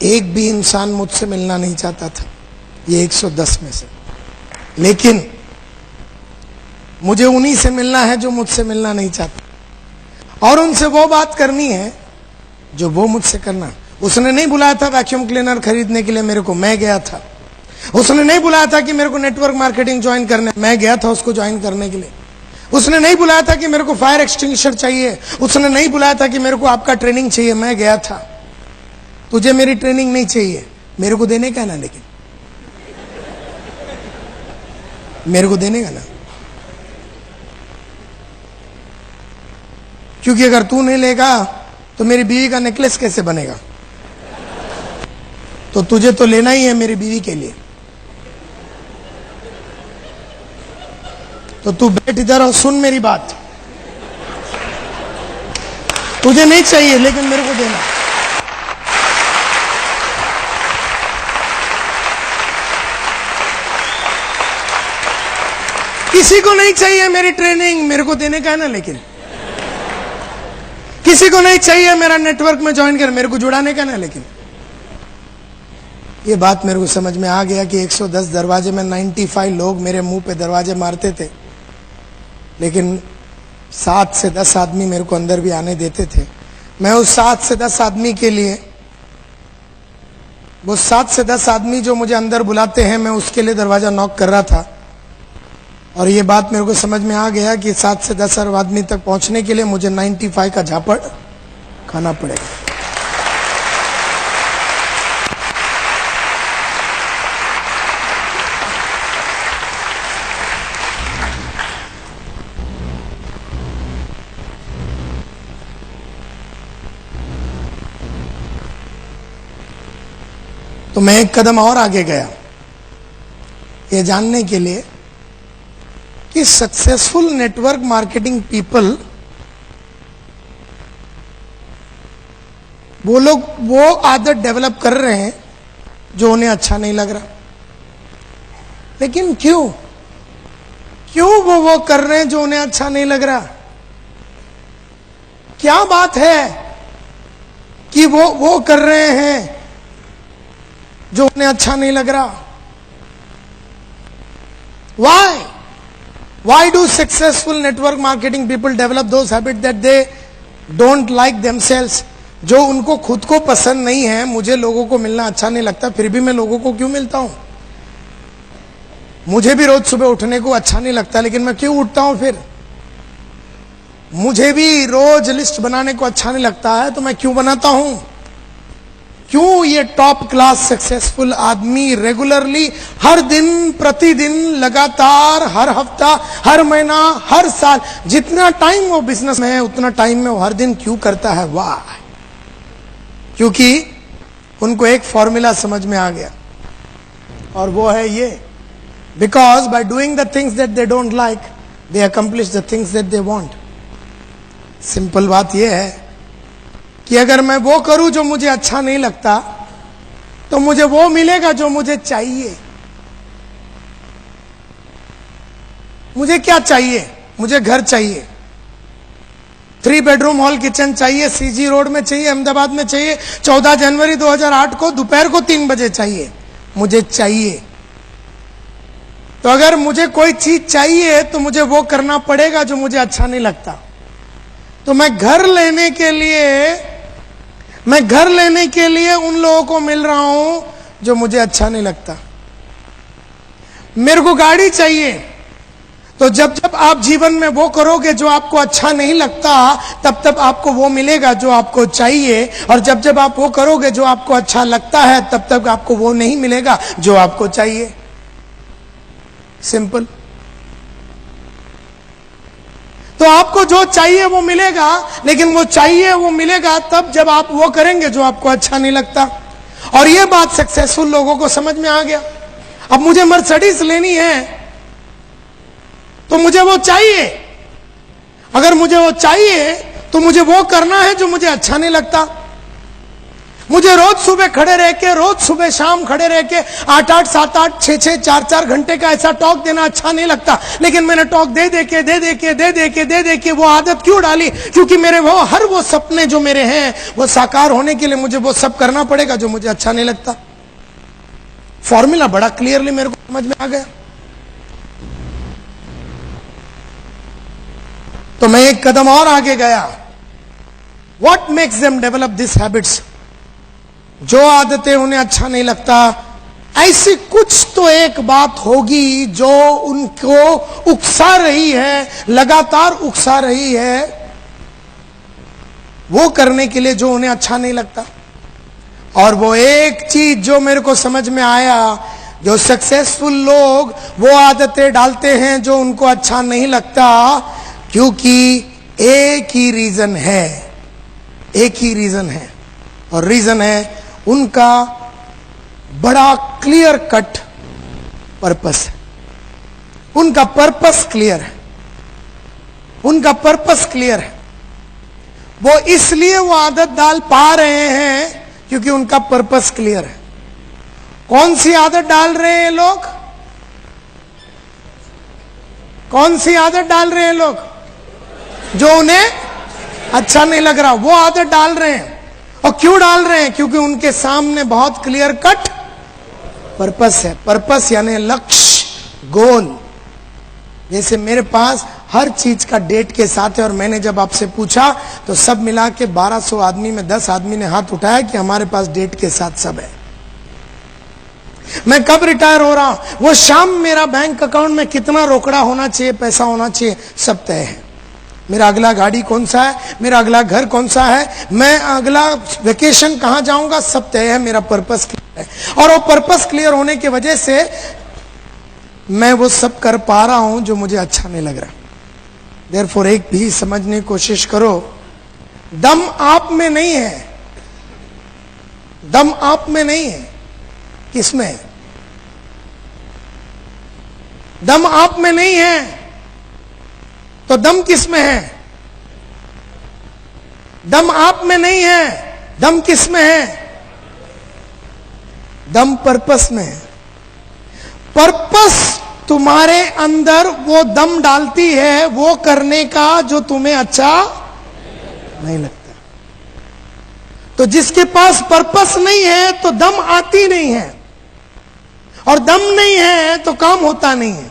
Speaker 1: एक भी इंसान मुझसे मिलना नहीं चाहता था, ये 110 में से। लेकिन मुझे उन्हीं से मिलना है जो मुझसे मिलना नहीं चाहता, और उनसे वो बात करनी है जो वो मुझसे करना। उसने नहीं बुलाया था वैक्यूम क्लीनर खरीदने के लिए मेरे को, मैं गया था। उसने नहीं बुलाया था कि मेरे को नेटवर्क मार्केटिंग ज्वाइन करने, मैं गया था उसको ज्वाइन करने के लिए। उसने नहीं बुलाया था कि मेरे को फायर एक्सटिंग्विशर चाहिए, उसने नहीं बुलाया था कि मेरे को आपका ट्रेनिंग चाहिए, मैं गया था। तुझे मेरी ट्रेनिंग नहीं चाहिए, मेरे को देने का ना, लेकिन मेरे को देने का ना, क्योंकि अगर तू नहीं लेगा तो मेरी बीवी का नेकलेस कैसे बनेगा? तो तुझे तो लेना ही है मेरी बीवी के लिए। तो तू बैठ इधर और सुन मेरी बात। तुझे नहीं चाहिए लेकिन मेरे को देना। किसी को नहीं चाहिए मेरी ट्रेनिंग, मेरे को देने का है ना। लेकिन किसी को नहीं चाहिए मेरा नेटवर्क में ज्वाइन कर, मेरे को जुड़ाने का ना। लेकिन ये बात मेरे को समझ में आ गया कि 110 दरवाजे में 95 लोग मेरे मुंह पे दरवाजे मारते थे, लेकिन 7 से 10 आदमी मेरे को अंदर भी आने देते थे। मैं उस 7 से 10 आदमी के लिए, वो 7 से 10 आदमी जो मुझे अंदर बुलाते हैं, मैं उसके लिए दरवाजा नॉक कर रहा था। और ये बात मेरे को समझ में आ गया कि 7 से 10 आदमी तक पहुंचने के लिए मुझे 95 का झापड़ खाना पड़ेगा। तो मैं एक कदम और आगे गया, ये जानने के लिए कि सक्सेसफुल नेटवर्क मार्केटिंग पीपल, वो लोग वो आदत डेवलप कर रहे हैं जो उन्हें अच्छा नहीं लग रहा। लेकिन क्यों वो कर रहे हैं जो उन्हें अच्छा नहीं लग रहा? क्या बात है कि वो कर रहे हैं जो उन्हें अच्छा नहीं लग रहा? Why do successful network marketing people develop those habits that they don't like themselves? जो उनको खुद को पसंद नहीं है। मुझे लोगों को मिलना अच्छा नहीं लगता, फिर भी मैं लोगों को क्यों मिलता हूं? मुझे भी रोज सुबह उठने को अच्छा नहीं लगता, लेकिन मैं क्यों उठता हूं? फिर मुझे भी रोज लिस्ट बनाने को अच्छा नहीं लगता है, तो मैं क्यों बनाता हूं? क्यों ये टॉप क्लास सक्सेसफुल आदमी रेगुलरली, हर दिन, प्रतिदिन, लगातार, हर हफ्ता, हर महीना, हर साल, जितना टाइम वो बिजनेस में है उतना टाइम में वो हर दिन क्यों करता है? वाह! क्योंकि उनको एक फॉर्मूला समझ में आ गया, और वो है ये: because by doing the things that they don't like, they accomplish the things that they want. Simple बात ये है कि अगर मैं वो करूं जो मुझे अच्छा नहीं लगता, तो मुझे वो मिलेगा जो मुझे चाहिए। मुझे क्या चाहिए? मुझे घर चाहिए, 3 बेडरूम हॉल किचन चाहिए, सीजी रोड में चाहिए, अहमदाबाद में चाहिए, 14 जनवरी 2008 को दोपहर को 3 बजे चाहिए। मुझे चाहिए। तो अगर मुझे कोई चीज चाहिए तो मुझे वो करना पड़ेगा जो मुझे अच्छा नहीं लगता। तो मैं घर लेने के लिए उन लोगों को मिल रहा हूं जो मुझे अच्छा नहीं लगता। मेरे को गाड़ी चाहिए, तो जब जब आप जीवन में वो करोगे जो आपको अच्छा नहीं लगता, तब तब आपको वो मिलेगा जो आपको चाहिए। और जब जब आप वो करोगे जो आपको अच्छा लगता है, तब तक आपको वो नहीं मिलेगा जो आपको चाहिए। सिंपल। तो आपको जो चाहिए वो मिलेगा, लेकिन वो चाहिए वो मिलेगा तब जब आप वो करेंगे जो आपको अच्छा नहीं लगता। और ये बात सक्सेसफुल लोगों को समझ में आ गया। अब मुझे मर्सिडीज लेनी है तो मुझे वो चाहिए। अगर मुझे वो चाहिए तो मुझे वो करना है जो मुझे अच्छा नहीं लगता। मुझे रोज सुबह खड़े रह के, रोज सुबह शाम खड़े रह के 8-8, 7-8, 6-6, 4-4 घंटे का ऐसा टॉक देना अच्छा नहीं लगता। लेकिन मैंने टॉक दे दे के वो आदत क्यों डाली? क्योंकि मेरे हर वो सपने जो मेरे हैं वो साकार होने के लिए मुझे वो सब करना पड़ेगा जो मुझे अच्छा नहीं लगता। फॉर्मूला बड़ा क्लियरली मेरे को समझ में आ गया। तो मैं एक कदम और आगे गया। What makes them develop these habits? जो आदतें उन्हें अच्छा नहीं लगता, ऐसी कुछ तो एक बात होगी जो उनको उकसा रही है, लगातार उकसा रही है वो करने के लिए जो उन्हें अच्छा नहीं लगता। और वो एक चीज जो मेरे को समझ में आया, जो सक्सेसफुल लोग वो आदतें डालते हैं जो उनको अच्छा नहीं लगता, क्योंकि एक ही रीजन है, और रीजन है उनका बड़ा क्लियर कट पर्पस है। उनका पर्पस क्लियर है, उनका पर्पस क्लियर है। वो इसलिए वो आदत डाल पा रहे हैं क्योंकि उनका पर्पस क्लियर है। कौन सी आदत डाल रहे हैं लोग? कौन सी आदत डाल रहे हैं लोग? जो उन्हें अच्छा नहीं लग रहा, वो आदत डाल रहे हैं। और क्यों डाल रहे हैं? क्योंकि उनके सामने बहुत क्लियर कट पर्पस है। पर्पस यानी लक्ष्य, गोल। जैसे मेरे पास हर चीज का डेट के साथ है, और मैंने जब आपसे पूछा तो सब मिला के 1200 आदमी में 10 आदमी ने हाथ उठाया कि हमारे पास डेट के साथ सब है। मैं कब रिटायर हो रहा हूं, वो शाम मेरा बैंक अकाउंट में कितना रोकड़ा होना चाहिए, पैसा होना चाहिए, सब तय है। मेरा अगला गाड़ी कौन सा है, मेरा अगला घर कौन सा है, मैं अगला वेकेशन कहां जाऊंगा, सब तय है। मेरा पर्पस क्लियर है, और वो पर्पस क्लियर होने की वजह से मैं वो सब कर पा रहा हूं जो मुझे अच्छा नहीं लग रहा। देयरफॉर एक भी समझने की कोशिश करो, दम आप में नहीं है, दम आप में नहीं है। किसमें है? दम आप में नहीं है तो दम किसमें है? दम आप में नहीं है, दम किसमें है? दम पर्पस में है। पर्पस तुम्हारे अंदर वो दम डालती है वो करने का जो तुम्हें अच्छा नहीं लगता। तो जिसके पास पर्पस नहीं है तो दम आती नहीं है, और दम नहीं है तो काम होता नहीं है।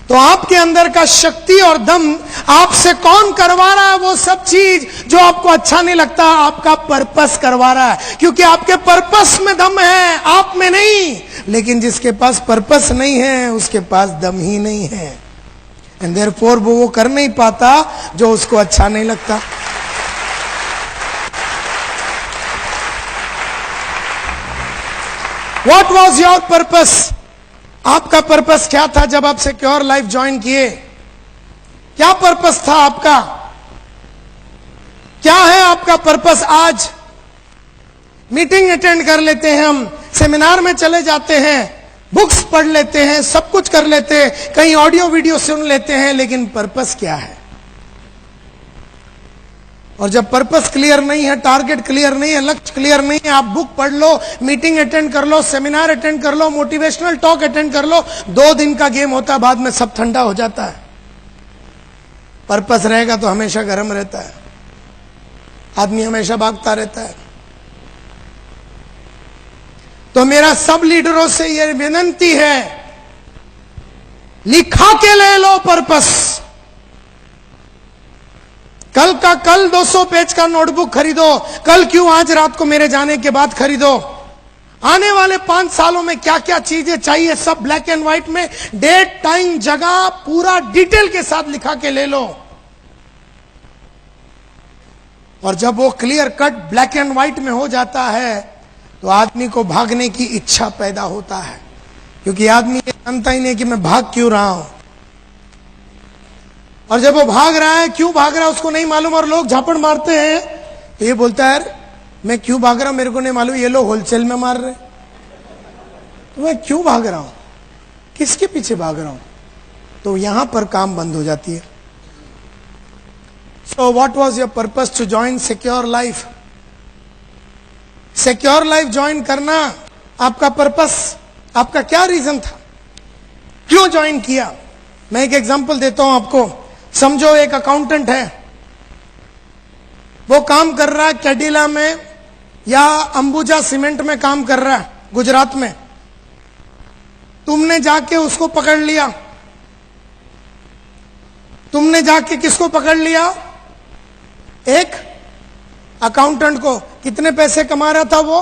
Speaker 1: तो आपके अंदर का शक्ति और दम आपसे कौन करवा रहा है? वो सब चीज जो आपको अच्छा नहीं लगता, आपका पर्पस करवा रहा है। क्योंकि आपके पर्पस में दम है, आप में नहीं। लेकिन जिसके पास पर्पस नहीं है उसके पास दम ही नहीं है, एंड देयरफॉर वो कर नहीं पाता जो उसको अच्छा नहीं लगता। What was your purpose? आपका पर्पस क्या था जब आप सिक्योर लाइफ ज्वाइन किए? क्या पर्पस था आपका? क्या है आपका पर्पस? आज मीटिंग अटेंड कर लेते हैं, हम सेमिनार में चले जाते हैं, बुक्स पढ़ लेते हैं, सब कुछ कर लेते हैं, कहीं ऑडियो वीडियो सुन लेते हैं, लेकिन पर्पस क्या है? और जब पर्पस क्लियर नहीं है, टारगेट क्लियर नहीं है, लक्ष्य क्लियर नहीं है, आप बुक पढ़ लो, मीटिंग अटेंड कर लो, सेमिनार अटेंड कर लो, मोटिवेशनल टॉक अटेंड कर लो, 2 दिन का गेम होता है, बाद में सब ठंडा हो जाता है। पर्पस रहेगा तो हमेशा गर्म रहता है, आदमी हमेशा भागता रहता है। तो मेरा सब लीडरों से यह विनती है, लिखा के ले लो पर्पस। कल का कल 200 पेज का नोटबुक खरीदो, कल क्यों आज रात को मेरे जाने के बाद खरीदो। आने वाले 5 सालों में क्या क्या चीजें चाहिए, सब ब्लैक एंड व्हाइट में, डेट, टाइम, जगह पूरा डिटेल के साथ लिखा के ले लो। और जब वो clear cut black and white में हो जाता है तो आदमी को भागने की इच्छा पैदा होता है, क्योंकि आदमी ये जानता ही नहीं कि मैं भाग क्यों रहा हूं। और जब वो भाग रहा है, क्यों भाग रहा है उसको नहीं मालूम, और लोग झापड़ मारते हैं तो ये बोलता है मैं क्यों भाग रहा हूं मेरे को नहीं मालूम, ये लोग होलसेल में मार रहे, तो मैं क्यों भाग रहा हूं, किसके पीछे भाग रहा हूं। तो यहां पर काम बंद हो जाती है। So what was your purpose to join secure life? Secure life join करना आपका पर्पस, आपका क्या रीजन था, क्यों ज्वाइन किया? मैं एक एग्जांपल देता हूं आपको। समझो एक अकाउंटेंट है, वो काम कर रहा है कैडिला में या अंबुजा सीमेंट में काम कर रहा है गुजरात में। तुमने जाके उसको पकड़ लिया, तुमने जाके किसको पकड़ लिया? एक अकाउंटेंट को। कितने पैसे कमा रहा था वो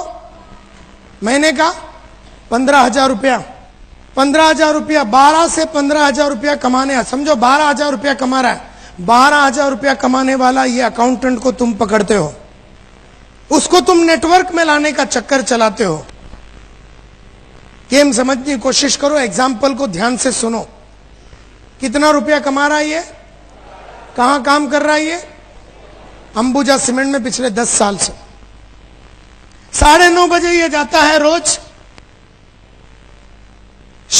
Speaker 1: महीने का? 15,000 रुपया। 15,000 रुपया, 12 से 15,000 रुपया कमाने, समझो 12,000 रुपया कमा रहा है। 12,000 रुपया कमाने वाला ये अकाउंटेंट को तुम पकड़ते हो, उसको तुम नेटवर्क में लाने का चक्कर चलाते हो। गेम समझने की कोशिश करो, एग्जाम्पल को ध्यान से सुनो। कितना रुपया कमा रहा है ये? कहां काम कर रहा है ये? अंबुजा सीमेंट में पिछले 10 साल से। 9:30 बजे ये जाता है रोज,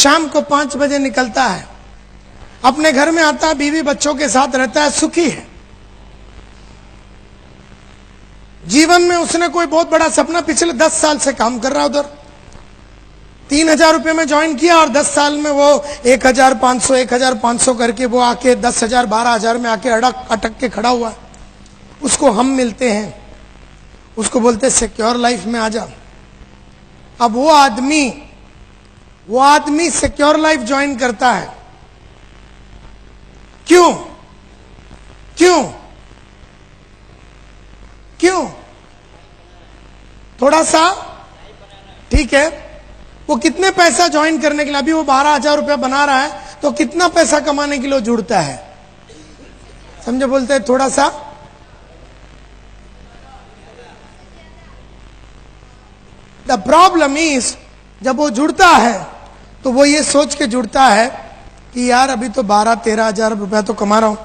Speaker 1: शाम को 5 बजे निकलता है, अपने घर में आता है, बीवी बच्चों के साथ रहता है, सुखी है। जीवन में उसने कोई बहुत बड़ा सपना पिछले 10 साल से काम कर रहा है उधर, 3,000 रुपये में ज्वाइन किया और 10 साल में वो 1,500 करके वो आके 10,000 12,000 में आके अटक के खड़ा हुआ है। उसको हम मिलते हैं, उसको बोलते सिक्योर लाइफ में आ जा। अब वो आदमी सिक्योर लाइफ ज्वाइन करता है। क्यों? थोड़ा सा ठीक है, वो कितने पैसा ज्वाइन करने के लिए, अभी वो 12,000 रुपया बना रहा है, तो कितना पैसा कमाने के लिए जुड़ता है? समझे? बोलते हैं थोड़ा सा। द प्रॉब्लम इज, जब वो जुड़ता है तो वो ये सोच के जुड़ता है कि यार अभी तो 12-13 हजार रुपया तो कमा रहा हूं,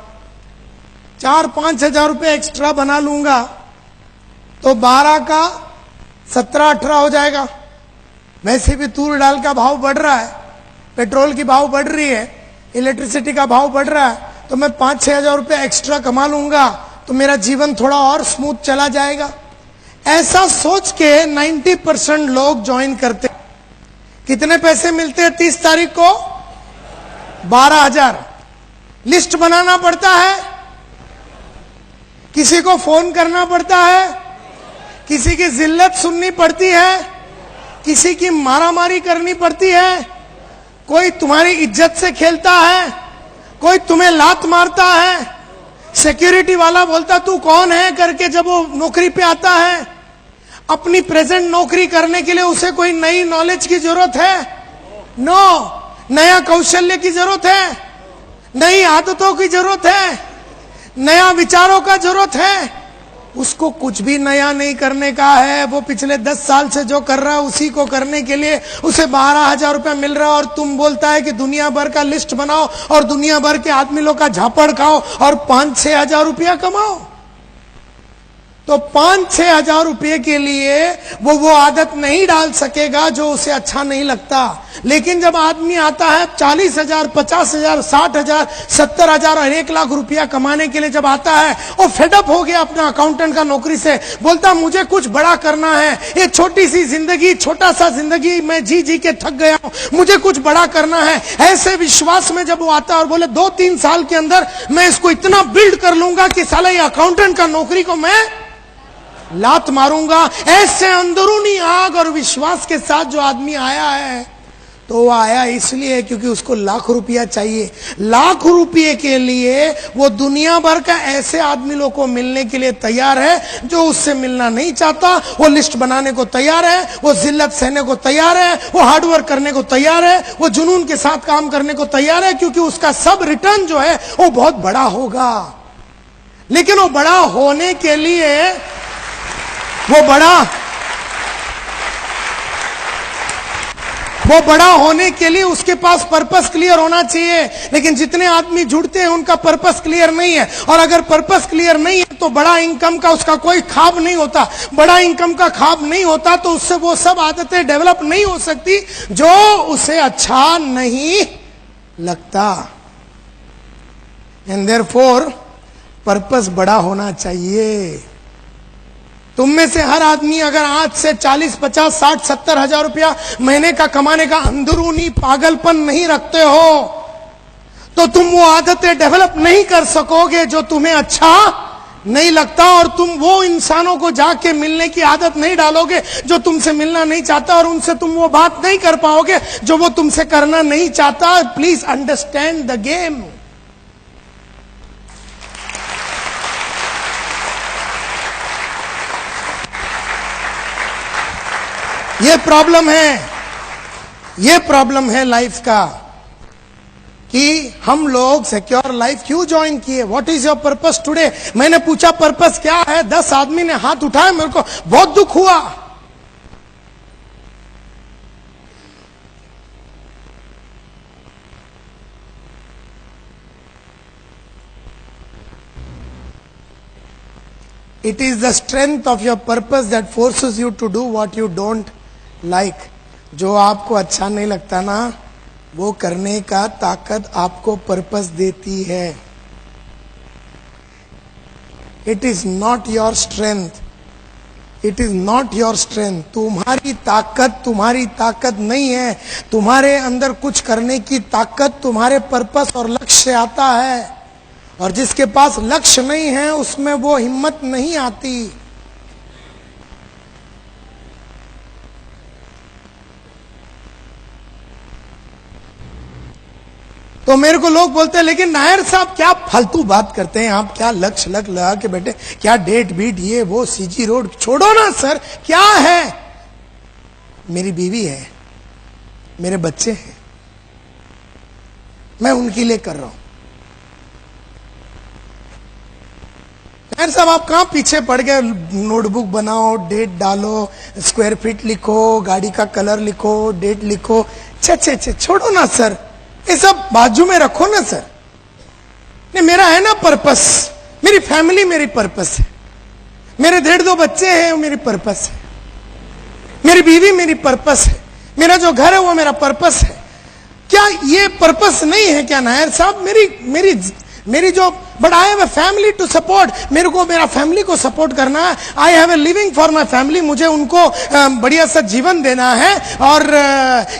Speaker 1: 4-5 हजार रुपये एक्स्ट्रा बना लूंगा तो 12 का 17-18 हो जाएगा। वैसे भी तूर दाल का भाव बढ़ रहा है, पेट्रोल की भाव बढ़ रही है, इलेक्ट्रिसिटी का भाव बढ़ रहा है, तो मैं 5-6 हजार रुपये एक्स्ट्रा कमा लूंगा तो मेरा जीवन थोड़ा और स्मूथ चला जाएगा। ऐसा सोच के 90% लोग ज्वाइन करते। कितने पैसे मिलते हैं 30 तारीख को? 12,000। लिस्ट बनाना पड़ता है, किसी को फोन करना पड़ता है, किसी की जिल्लत सुननी पड़ती है, किसी की मारामारी करनी पड़ती है, कोई तुम्हारी इज्जत से खेलता है, कोई तुम्हें लात मारता है, सिक्योरिटी वाला बोलता तू कौन है करके जब वो नौकरी पे आता है। अपनी प्रेजेंट नौकरी करने के लिए उसे कोई नई नॉलेज की जरूरत है? नो। नया कौशल्य की जरूरत है, नई आदतों की जरूरत है, नया विचारों का जरूरत है। उसको कुछ भी नया नहीं करने का है, वो पिछले 10 साल से जो कर रहा है उसी को करने के लिए उसे 12,000 रुपया मिल रहा है, और तुम बोलता है कि दुनिया भर का लिस्ट बनाओ और दुनिया भर के आदमी लोग का झापड़ खाओ और 5-6 हजार रुपया कमाओ। तो 5-6 हजार रुपये के लिए वो आदत नहीं डाल सकेगा जो उसे अच्छा नहीं लगता। लेकिन जब आदमी आता है 40,000, 50,000, 60,000, 70,000 और 1 लाख रुपया कमाने के लिए जब आता है, वो फेडअप हो गया अपना अकाउंटेंट का नौकरी से, बोलता मुझे कुछ बड़ा करना है, ये छोटी सी जिंदगी, छोटा सा जिंदगी मैं जी के थक गया हूं, मुझे कुछ बड़ा करना है। ऐसे विश्वास में जब वो आता है और बोले 2-3 साल के अंदर मैं इसको इतना बिल्ड कर लूंगा कि साला ये अकाउंटेंट का नौकरी को मैं लात मारूंगा, ऐसे अंदरूनी आग और विश्वास के साथ जो आदमी आया है, तो वो आया इसलिए क्योंकि उसको लाख रुपया चाहिए। लाख रुपये के लिए वो दुनिया भर का ऐसे आदमी लोग को मिलने के लिए तैयार है जो उससे मिलना नहीं चाहता। वो लिस्ट बनाने को तैयार है, वो जिल्लत सहने को तैयार है, वो हार्डवर्क करने को तैयार है, वो जुनून के साथ काम करने को तैयार है, क्योंकि उसका सब रिटर्न जो है वो बहुत बड़ा होगा। लेकिन वो बड़ा होने के लिए वो बड़ा होने के लिए उसके पास पर्पस क्लियर होना चाहिए। लेकिन जितने आदमी जुड़ते हैं उनका पर्पस क्लियर नहीं है, और अगर पर्पस क्लियर नहीं है तो बड़ा इनकम का उसका कोई ख्वाब नहीं होता। बड़ा इनकम का ख्वाब नहीं होता तो उससे वो सब आदतें डेवलप नहीं हो सकती जो उसे अच्छा नहीं लगता। एंड देयरफॉर पर्पस बड़ा होना चाहिए। तुम में से हर आदमी अगर आज से 40, 50, 60, 70 हजार रुपया महीने का कमाने का अंदरूनी पागलपन नहीं रखते हो तो तुम वो आदतें डेवलप नहीं कर सकोगे जो तुम्हें अच्छा नहीं लगता, और तुम वो इंसानों को जाके मिलने की आदत नहीं डालोगे जो तुमसे मिलना नहीं चाहता, और उनसे तुम वो बात नहीं कर पाओगे जो वो तुमसे करना नहीं चाहता। Please understand the game. ये प्रॉब्लम है लाइफ का कि हम लोग सिक्योर लाइफ क्यों ज्वाइन किए। What is your purpose today? मैंने पूछा पर्पस क्या है, 10 आदमी ने हाथ उठाया, मेरे को बहुत दुख हुआ। It is the strength of your purpose that forces you to do what you don't like. जो आपको अच्छा नहीं लगता ना, वो करने का ताकत आपको पर्पस देती है। It is not your strength, it is not your strength. तुम्हारी ताकत नहीं है। तुम्हारे अंदर कुछ करने की ताकत तुम्हारे पर्पस और लक्ष्य से आता है, और जिसके पास लक्ष्य नहीं है उसमें वो हिम्मत नहीं आती। तो मेरे को लोग बोलते हैं, लेकिन नायर साहब क्या फालतू बात करते हैं आप, क्या लक्ष्य लगा के बैठे, क्या डेट बीट ये वो सीजी रोड, छोड़ो ना सर। क्या है? मेरी बीवी है, मेरे बच्चे हैं, मैं उनके लिए कर रहा हूं। नायर साहब आप कहां पीछे पड़ गए? नोटबुक बनाओ, डेट डालो, स्क्वायर फीट लिखो, गाड़ी का कलर लिखो, डेट लिखो। छे छोड़ो ना सर, ये सब बाजू में रखो ना सर। नहीं, मेरा है ना पर्पस, मेरी फैमिली मेरी पर्पस है, मेरे 1.5-2 बच्चे हैं वो मेरी पर्पस है, मेरी बीवी मेरी पर्पस है, मेरा जो घर है वो मेरा पर्पस है। क्या ये पर्पस नहीं है क्या नायर साहब? मेरी जो, but I have a family to support. मेरे को मेरा फैमिली को सपोर्ट करना है। I have a living for my family, मुझे उनको बढ़िया सा जीवन देना है। और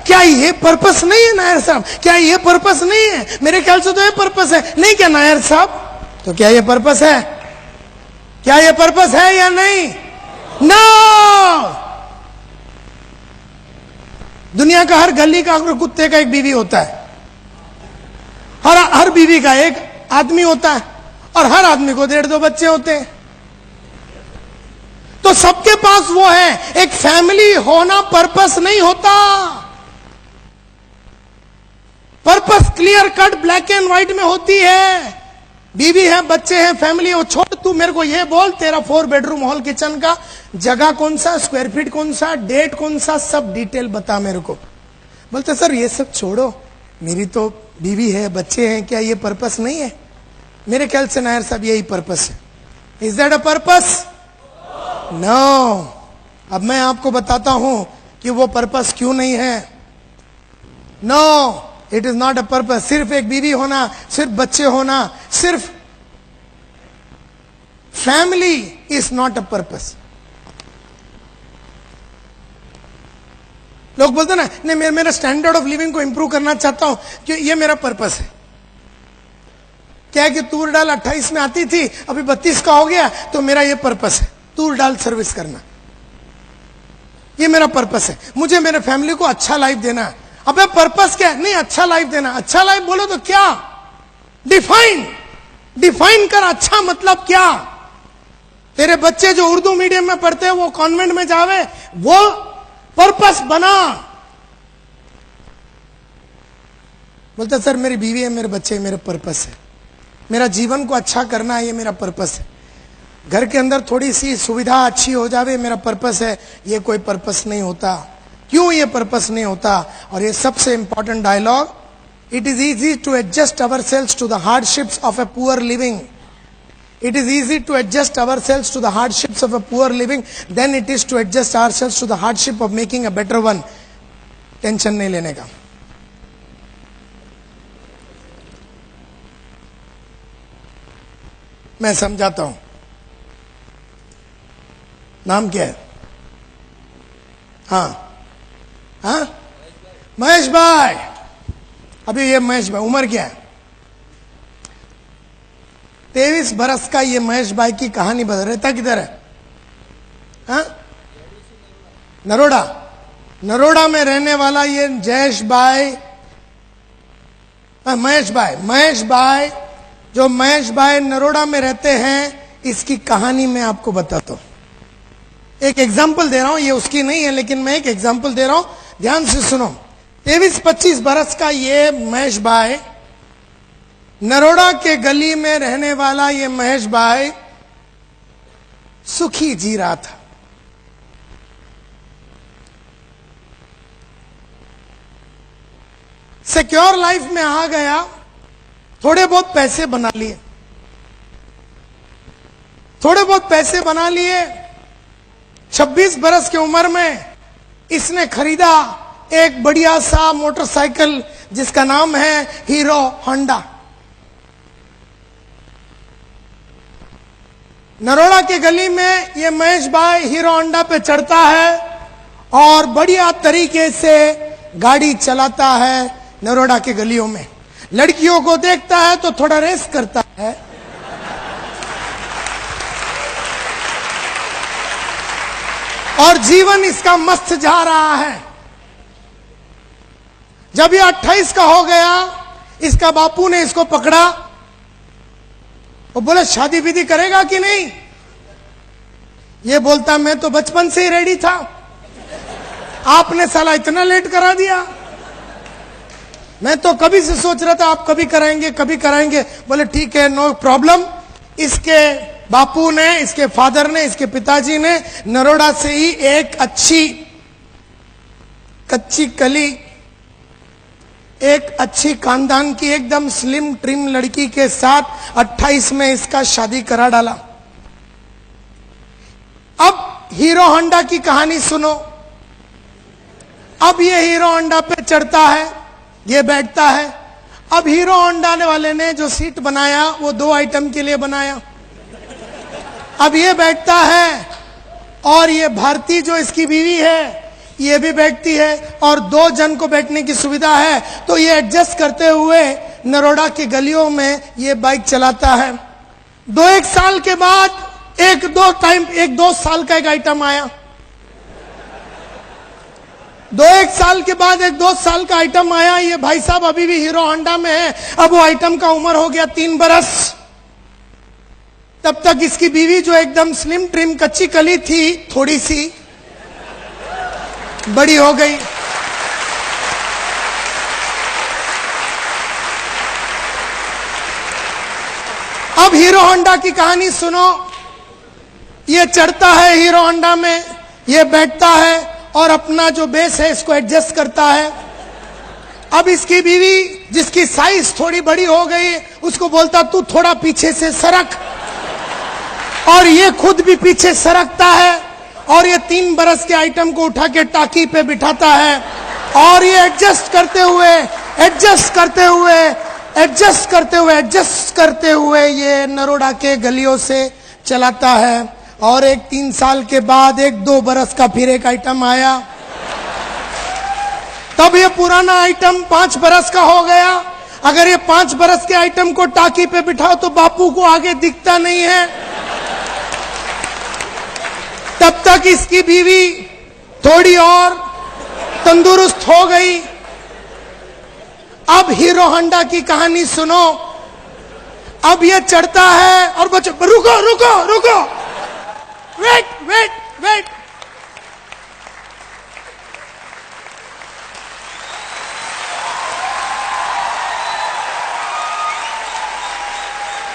Speaker 1: क्या ये पर्पस नहीं है नायर साहब? क्या ये पर्पस नहीं है? मेरे ख्याल से तो ये पर्पस है। नहीं क्या नायर साहब? तो क्या ये पर्पस है? क्या ये पर्पस है या नहीं? नो। दुनिया का हर गली का कुत्ते का एक बीवी होता है, हर बीवी का एक आदमी होता है, और हर आदमी को 1.5-2 बच्चे होते हैं। तो सबके पास वो है। एक फैमिली होना पर्पस नहीं होता। Purpose clear cut black and white में होती है। बीवी है, बच्चे हैं, फैमिली हो। छोड़, तू मेरे को ये बोल, तेरा 4 बेडरूम हॉल किचन का जगह कौन सा, स्क्वायर फीट कौन सा, डेट कौन सा, सब डिटेल बता मेरे को। बोलते सर ये सब छोड़ो, मेरी तो बीवी है, बच्चे हैं, क्या ये पर्पस नहीं है? मेरे ख्याल से नायर साहब यही पर्पस है। Is that a purpose? No. अब मैं आपको बताता हूं कि वो पर्पस क्यों नहीं है। No, it is not a purpose. सिर्फ एक बीवी होना, सिर्फ बच्चे होना, सिर्फ family is not a purpose. लोग बोलते ना, नहीं मेरा स्टैंडर्ड ऑफ लिविंग को इंप्रूव करना चाहता हूं, कि ये मेरा पर्पस है। क्या है कि तूर डाल 28 में आती थी, अभी 32 का हो गया, तो मेरा ये पर्पस है, तूर डाल सर्विस करना, ये मेरा पर्पस है। मुझे मेरे फैमिली को अच्छा लाइफ देना है। अबे पर्पस क्या है? नहीं, अच्छा लाइफ देना। अच्छा लाइफ बोलो तो क्या? डिफाइन कर। अच्छा मतलब क्या? तेरे बच्चे जो उर्दू मीडियम में पढ़ते हैं वो कॉन्वेंट में जावे, वो पर्पस बना। बोलते सर मेरी बीवी है, मेरे बच्चे, मेरे पर्पस है। मेरा जीवन को अच्छा करना है, ये मेरा पर्पस है। घर के अंदर थोड़ी सी सुविधा अच्छी हो जावे, मेरा पर्पस है। ये कोई पर्पस नहीं होता। क्यों ये पर्पस नहीं होता? और ये सबसे important dialogue, it is easy to adjust ourselves to the hardships of a poor living. It is easy to adjust ourselves to the hardships of a poor living than it is to adjust ourselves to the hardship of making a better one. Tension नहीं लेने का। मैं समझाता हूं। नाम क्या है? हाँ, महेश भाई। अभी ये महेश भाई, उम्र क्या है? 23 बरस का ये महेश भाई की कहानी बता। रहता किधर है? हाँ, नरोड़ा में रहने वाला ये जयेश भाई, महेश भाई, जो महेश भाई नरोड़ा में रहते हैं, इसकी कहानी मैं आपको बताता हूं। एक एग्जाम्पल दे रहा हूं, ये उसकी नहीं है, लेकिन मैं एक एग्जाम्पल दे रहा हूं, ध्यान से सुनो। 23-25 बरस का ये महेश भाई, नरोड़ा के गली में रहने वाला ये महेश भाई सुखी जी रहा था। सिक्योर लाइफ में आ गया, थोड़े बहुत पैसे बना लिए, 26 बरस की उम्र में इसने खरीदा एक बढ़िया सा मोटरसाइकिल जिसका नाम है हीरो होंडा। नरोड़ा के गली में ये महेश भाई हीरो होंडा पे चढ़ता है और बढ़िया तरीके से गाड़ी चलाता है। नरोड़ा के गलियों में लड़कियों को देखता है तो थोड़ा रेस करता है, और जीवन इसका मस्त जा रहा है। जब ये 28 का हो गया, इसका बापू ने इसको पकड़ा। वो बोले शादी विधि करेगा कि नहीं? ये बोलता मैं तो बचपन से ही रेडी था, आपने साला इतना लेट करा दिया। मैं तो कभी से सोच रहा था आप कभी कराएंगे कभी कराएंगे। बोले ठीक है, नो प्रॉब्लम। इसके बापू ने, इसके फादर ने, इसके पिताजी ने नरोड़ा से ही एक अच्छी कच्ची कली, एक अच्छी खानदान की एकदम स्लिम ट्रिम लड़की के साथ 28 में इसका शादी करा डाला। अब हीरो होंडा की कहानी सुनो। अब ये हीरो होंडा पे चढ़ता है, ये बैठता है। अब हीरो होंडा वाले ने जो सीट बनाया वो 2 आइटम के लिए बनाया। अब ये बैठता है और ये भारती जो इसकी बीवी है ये भी बैठती है, और 2 जन को बैठने की सुविधा है। तो ये एडजस्ट करते हुए नरोड़ा के गलियों में ये बाइक चलाता है। 2-1 साल के बाद एक दो साल का एक आइटम आया। 2-1 साल के बाद एक 2 साल का आइटम आया। ये भाई साहब अभी भी हीरो होंडा में है। अब वो आइटम का उम्र हो गया 3 बरस। तब तक इसकी बीवी जो एकदम स्लिम ट्रिम कच्ची कली थी, थोड़ी सी बड़ी हो गई। अब हीरो होंडा की कहानी सुनो। ये चढ़ता है हीरो होंडा में, ये बैठता है और अपना जो बेस है इसको एडजस्ट करता है। अब इसकी बीवी जिसकी साइज थोड़ी बड़ी हो गई, उसको बोलता तू थोड़ा पीछे से सरक, और ये खुद भी पीछे सरकता है, और ये 3 बरस के आइटम को उठा के टाकी पे बिठाता है, और ये एडजस्ट करते हुए ये नरोड़ा के गलियों से चलाता है। और एक 3 साल के बाद एक 2 बरस का फिर एक आइटम आया। तब ये पुराना आइटम 5 बरस का हो गया। अगर ये 5 बरस के आइटम को टाकी पे बिठाओ तो बापू को आगे दिखता नहीं है। तब तक इसकी बीवी थोड़ी और तंदुरुस्त हो गई। अब हीरो होंडा की कहानी सुनो। अब ये चढ़ता है और बच्चों रुको रुको रुको, वेट वेट वेट।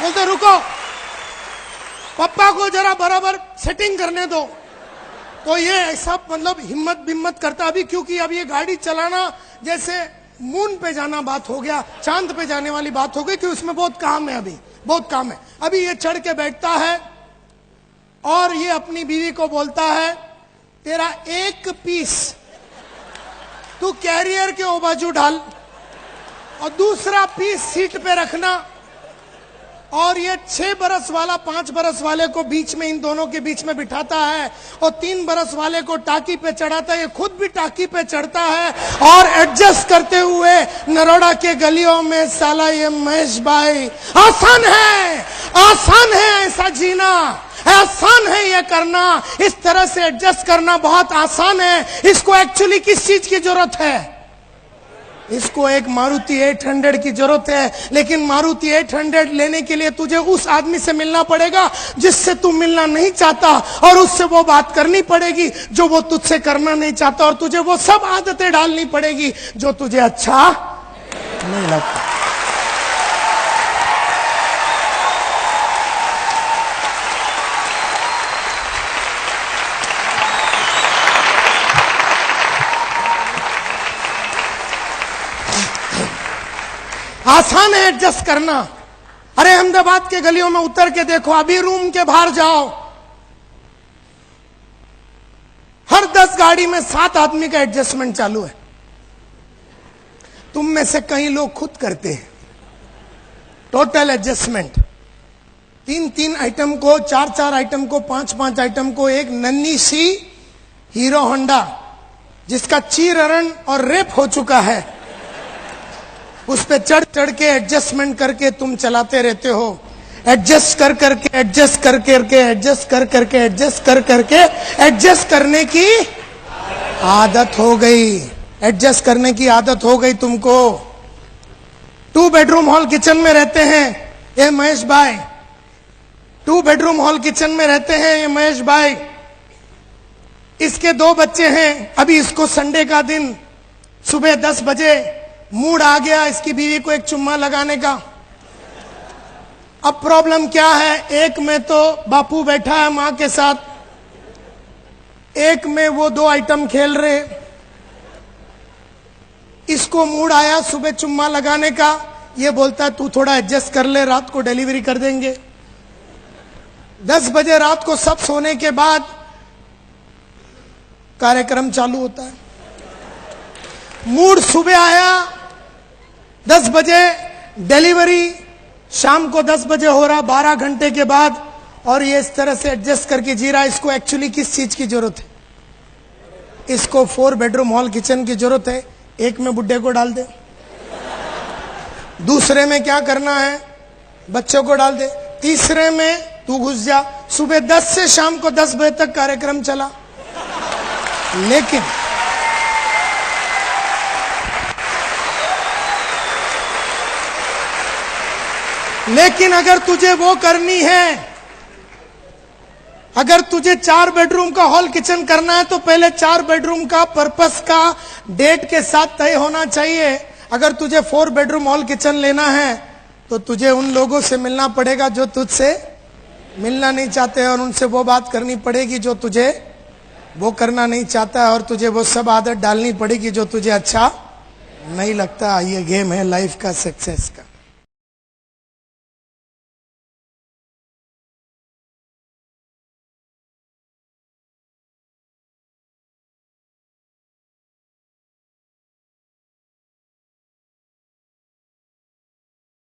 Speaker 1: बोलते रुको, पापा को जरा बराबर सेटिंग करने दो। तो ये ऐसा मतलब हिम्मत करता अभी, क्योंकि अब ये गाड़ी चलाना जैसे मून पे जाना बात हो गया, चांद पे जाने वाली बात हो गई, कि उसमें बहुत काम है, अभी बहुत काम है। अभी ये चढ़ के बैठता है और ये अपनी बीवी को बोलता है तेरा एक पीस तू कैरियर के ओ बाजू डाल और दूसरा पीस सीट पे रखना, और ये 6 बरस वाला 5 बरस वाले को बीच में, इन दोनों के बीच में बिठाता है, और 3 बरस वाले को टाकी पे चढ़ाता है। ये खुद भी टाकी पे चढ़ता है और एडजस्ट करते हुए नरोड़ा के गलियों में। साला ये महेश भाई, आसान है ऐसा जीना, आसान है ये करना, इस तरह से एडजस्ट करना बहुत आसान है। इसको एक्चुअली किस चीज की जरूरत है? इसको एक मारुति 800 की जरूरत है, लेकिन मारुति 800 लेने के लिए तुझे उस आदमी से मिलना पड़ेगा जिससे तू मिलना नहीं चाहता, और उससे वो बात करनी पड़ेगी जो वो तुझसे करना नहीं चाहता, और तुझे वो सब आदतें डालनी पड़ेगी जो तुझे अच्छा नहीं लगता। आसान है एडजस्ट करना। अरे अहमदाबाद के गलियों में उतर के देखो, अभी रूम के बाहर जाओ, हर 10 गाड़ी में 7 आदमी का एडजस्टमेंट चालू है। तुम में से कई लोग खुद करते हैं टोटल एडजस्टमेंट। 3-3 आइटम को, 4-4 आइटम को, 5-5 आइटम को एक नन्ही सी हीरो होंडा जिसका चीरहरण और रेप हो चुका है, उस पे चढ़ चढ़ के एडजस्टमेंट करके तुम चलाते रहते हो। एडजस्ट कर करके, एडजस्ट कर करके, एडजस्ट कर करके, एडजस्ट कर करके, एडजस्ट करने की आदत हो गई। एडजस्ट करने की आदत हो गई तुमको। 2 बेडरूम हॉल किचन में रहते हैं ये महेश भाई, 2 बेडरूम हॉल किचन में रहते हैं ये महेश भाई। इसके 2 बच्चे हैं। अभी इसको संडे का दिन सुबह 10 बजे मूड आ गया इसकी बीवी को एक चुम्मा लगाने का। अब प्रॉब्लम क्या है, एक में तो बापू बैठा है मां के साथ, एक में वो 2 आइटम खेल रहे। इसको मूड आया सुबह चुम्मा लगाने का, ये बोलता है तू थोड़ा एडजस्ट कर ले, रात को डिलीवरी कर देंगे। 10 बजे रात को सब सोने के बाद कार्यक्रम चालू होता है। मूड सुबह आया 10 बजे, डिलीवरी शाम को 10 बजे हो रहा, 12 घंटे के बाद, और ये इस तरह से एडजस्ट करके जी रहा। इसको एक्चुअली किस चीज की जरूरत है? इसको 4 बेडरूम हॉल किचन की जरूरत है। एक में बुड्ढे को डाल दे, दूसरे में क्या करना है बच्चों को डाल दे, तीसरे में तू घुस जा। सुबह 10 से शाम को 10 बजे तक कार्यक्रम चला। लेकिन अगर तुझे वो करनी है, अगर तुझे 4 बेडरूम का हॉल किचन करना है तो पहले 4 बेडरूम का पर्पस का डेट के साथ तय होना चाहिए। अगर तुझे 4 बेडरूम हॉल किचन लेना है तो तुझे उन लोगों से मिलना पड़ेगा जो तुझसे मिलना नहीं चाहते, और उनसे वो बात करनी पड़ेगी जो तुझे वो करना नहीं चाहता है, और तुझे वो सब आदत डालनी पड़ेगी जो तुझे अच्छा नहीं लगता। ये गेम है लाइफ का, सक्सेस का।